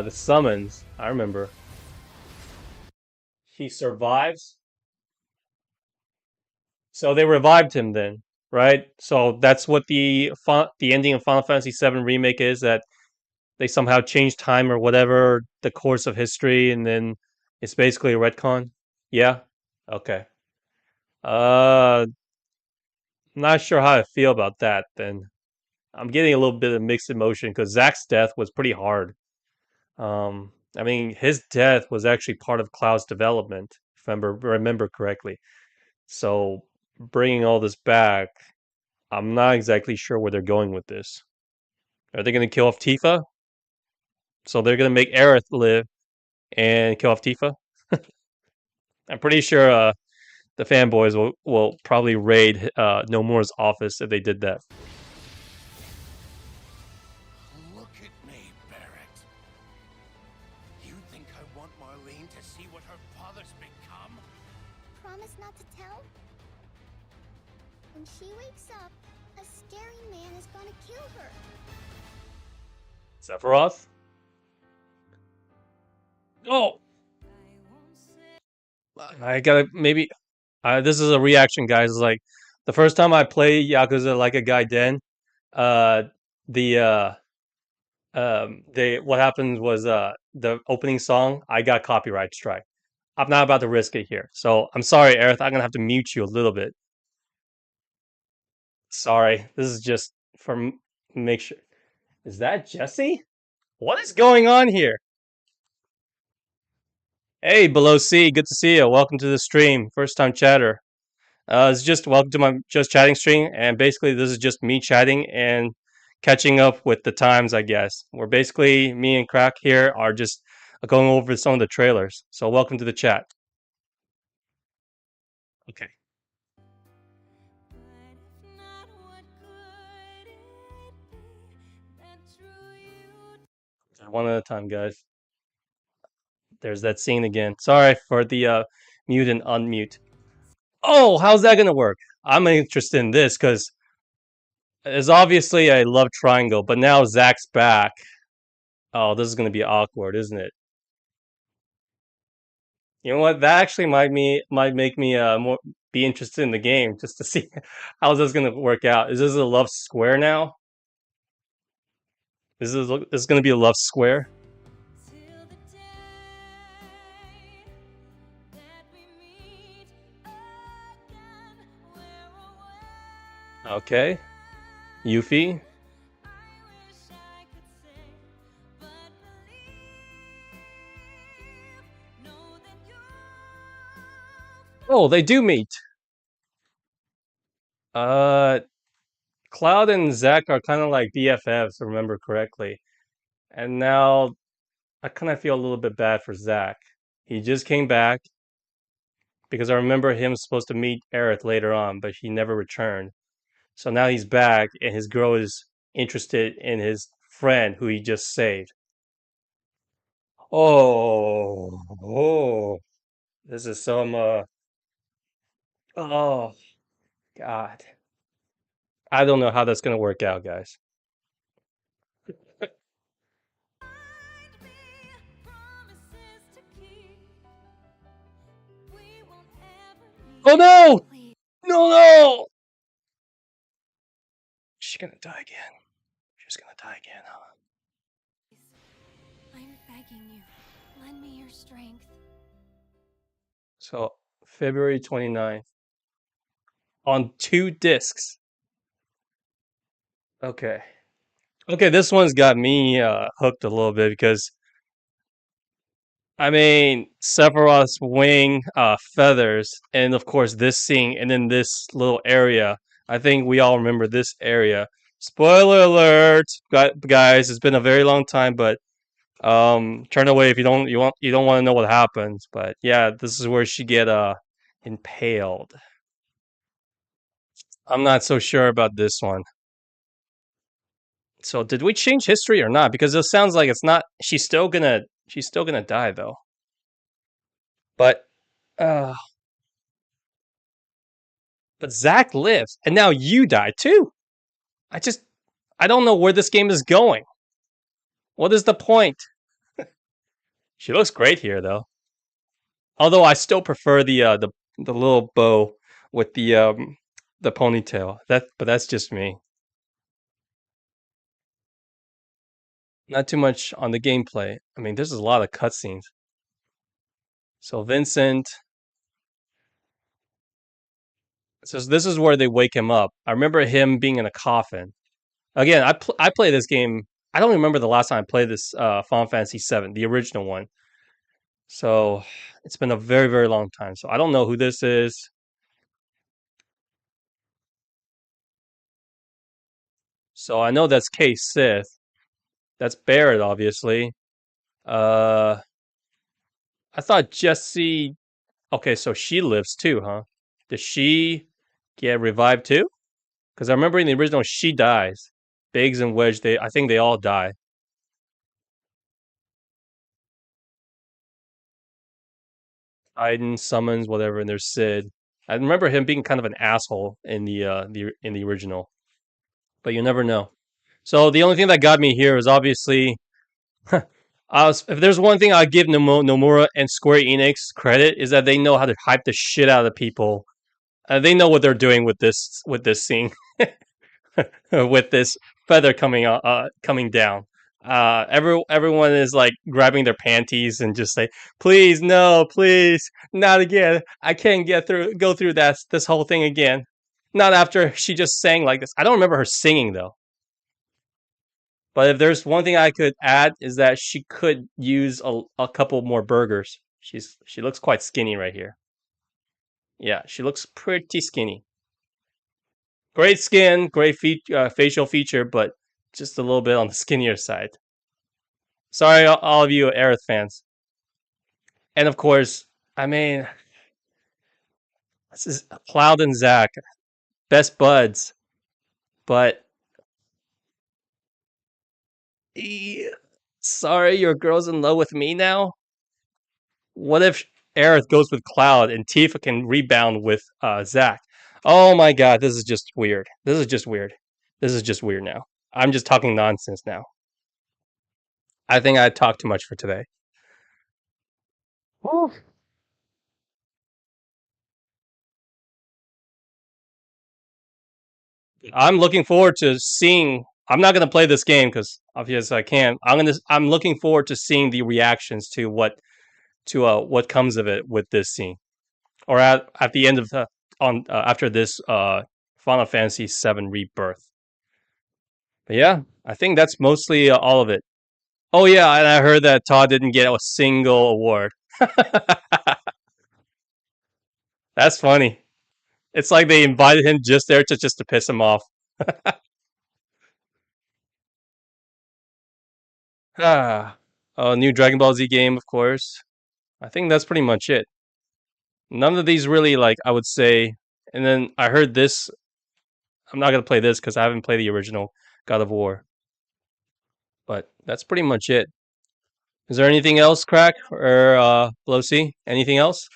The summons. I remember. He survives. So they revived him then, right? So that's what the ending of Final Fantasy VII Remake is, that they somehow changed time or whatever, the course of history, and then it's basically a retcon. Yeah? Okay. Uh Not sure how I feel about that then. I'm getting a little bit of mixed emotion because Zack's death was pretty hard. I mean, his death was actually part of Cloud's development, if I remember correctly. So bringing all this back, I'm not exactly sure where they're going with this. Are they going to kill off Tifa? So they're going to make Aerith live and kill off Tifa? I'm pretty sure the fanboys will probably raid Nomura's office if they did that. Look at me, Barrett. You think I want Marlene to see what her father's become? Promise not to tell? When she wakes up, a scary man is gonna kill her. Sephiroth? Oh! I gotta maybe. This is a reaction, guys. Like the first time I played Yakuza Like a Gaiden, uh, the they what happened was the opening song. I got copyright strike. I'm not about to risk it here, so I'm sorry, Aerith. I'm gonna have to mute you a little bit. Sorry, this is just for make sure. Is that Jesse? What is going on here? Hey, Below C, good to see you. Welcome to the stream. First time chatter. It's just welcome to my just chatting stream, and basically this is just me chatting and catching up with the times, I guess. We're basically me and Crack here are just going over some of the trailers. So welcome to the chat. Okay. One at a time, guys. There's that scene again. Sorry for the mute and unmute. Oh, how's that gonna work? I'm interested in this because there's obviously a love triangle, but now Zack's back. Oh, this is gonna be awkward, isn't it? You know what? That actually might make me more be interested in the game just to see how this is gonna work out. Is this a love square now? Is this gonna be a love square? Okay. Yuffie. Oh, they do meet. Uh, Cloud and Zack are kind of like BFFs, if I remember correctly. And now I kind of feel a little bit bad for Zack. He just came back because I remember him supposed to meet Aerith later on, but he never returned. So now he's back, and his girl is interested in his friend who he just saved. Oh, this is some, oh, God. I don't know how that's gonna work out, guys. Oh no! No, no! She's gonna die again. She's gonna die again, huh? I'm begging you, lend me your strength. So, February 29th. On 2 discs. Okay. Okay, this one's got me hooked a little bit because I mean, Sephiroth's wing feathers, and of course this scene, and then this little area. I think we all remember this area. Spoiler alert, guys! It's been a very long time, but turn away if you don't want to know what happens. But yeah, this is where she get impaled. I'm not so sure about this one. So did we change history or not? Because it sounds like it's not. She's still gonna die though. But uh, but Zach lives, and now you die too. I just I don't know where this game is going. What is the point? She looks great here though. Although I still prefer the little bow with the ponytail. But that's just me. Not too much on the gameplay. I mean, there's a lot of cutscenes. So Vincent. So this is where they wake him up. I remember him being in a coffin. Again, I play this game. I don't remember the last time I played this Final Fantasy VII, the original one. So it's been a very, very long time. So I don't know who this is. So I know that's Case Sith. That's Barrett, obviously. Uh, I thought Jesse. Okay, so she lives too, huh? Does she get revived too? Because I remember in the original she dies. Biggs and Wedge, I think they all die. Aiden summons whatever, and there's Sid. I remember him being kind of an asshole in the original, but you never know. So the only thing that got me here is obviously, if there's one thing I give Nomura and Square Enix credit is that they know how to hype the shit out of people. They know what they're doing with this scene, with this feather coming down. Everyone is like grabbing their panties and just say, "Please, no, please, not again. I can't go through this whole thing again." Not after she just sang like this. I don't remember her singing though. But if there's one thing I could add is that she could use a couple more burgers. She looks quite skinny right here. Yeah, she looks pretty skinny. Great skin, great facial feature, but just a little bit on the skinnier side. Sorry, all of you Aerith fans. And of course, I mean, this is Cloud and Zack, best buds, but sorry, your girl's in love with me now. What if Aerith goes with Cloud and Tifa can rebound with Zack? Oh my god, this is just weird. This is just weird. This is just weird now. I'm just talking nonsense now. I think I talked too much for today. Woo. I'm looking forward to seeing. I'm not gonna play this game because obviously I can't. I'm looking forward to seeing the reactions to what comes of it with this scene, or at the end of after this Final Fantasy VII Rebirth. But yeah, I think that's mostly all of it. Oh yeah, and I heard that Todd didn't get a single award. That's funny. It's like they invited him just there to piss him off. Ah, oh, new Dragon Ball Z game, of course. I think that's pretty much it. None of these really like I would say. And then I heard this. I'm not gonna play this because I haven't played the original God of War. But that's pretty much it. Is there anything else, Crack or Blocy? Anything else?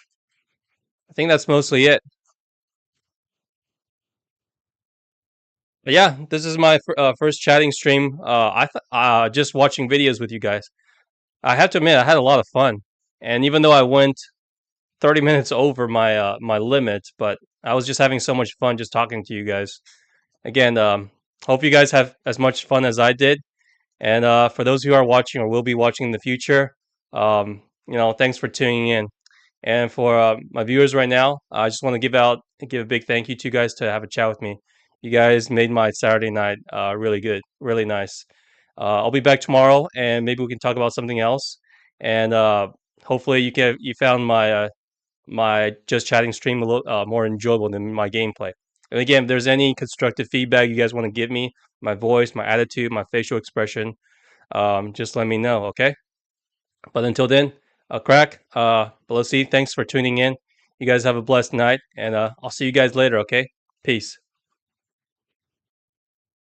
I think that's mostly it. But yeah, this is my first chatting stream. Just watching videos with you guys. I have to admit, I had a lot of fun, and even though I went 30 minutes over my limit, but I was just having so much fun just talking to you guys. Again, hope you guys have as much fun as I did. And for those who are watching or will be watching in the future, thanks for tuning in. And for my viewers right now, I just want to give a big thank you to you guys to have a chat with me. You guys made my Saturday night really good, really nice. I'll be back tomorrow, and maybe we can talk about something else. And hopefully, you found my just chatting stream a little more enjoyable than my gameplay. And again, if there's any constructive feedback you guys want to give me, my voice, my attitude, my facial expression, just let me know, okay? But until then, Crack, Pelosi, thanks for tuning in. You guys have a blessed night, and I'll see you guys later, okay? Peace.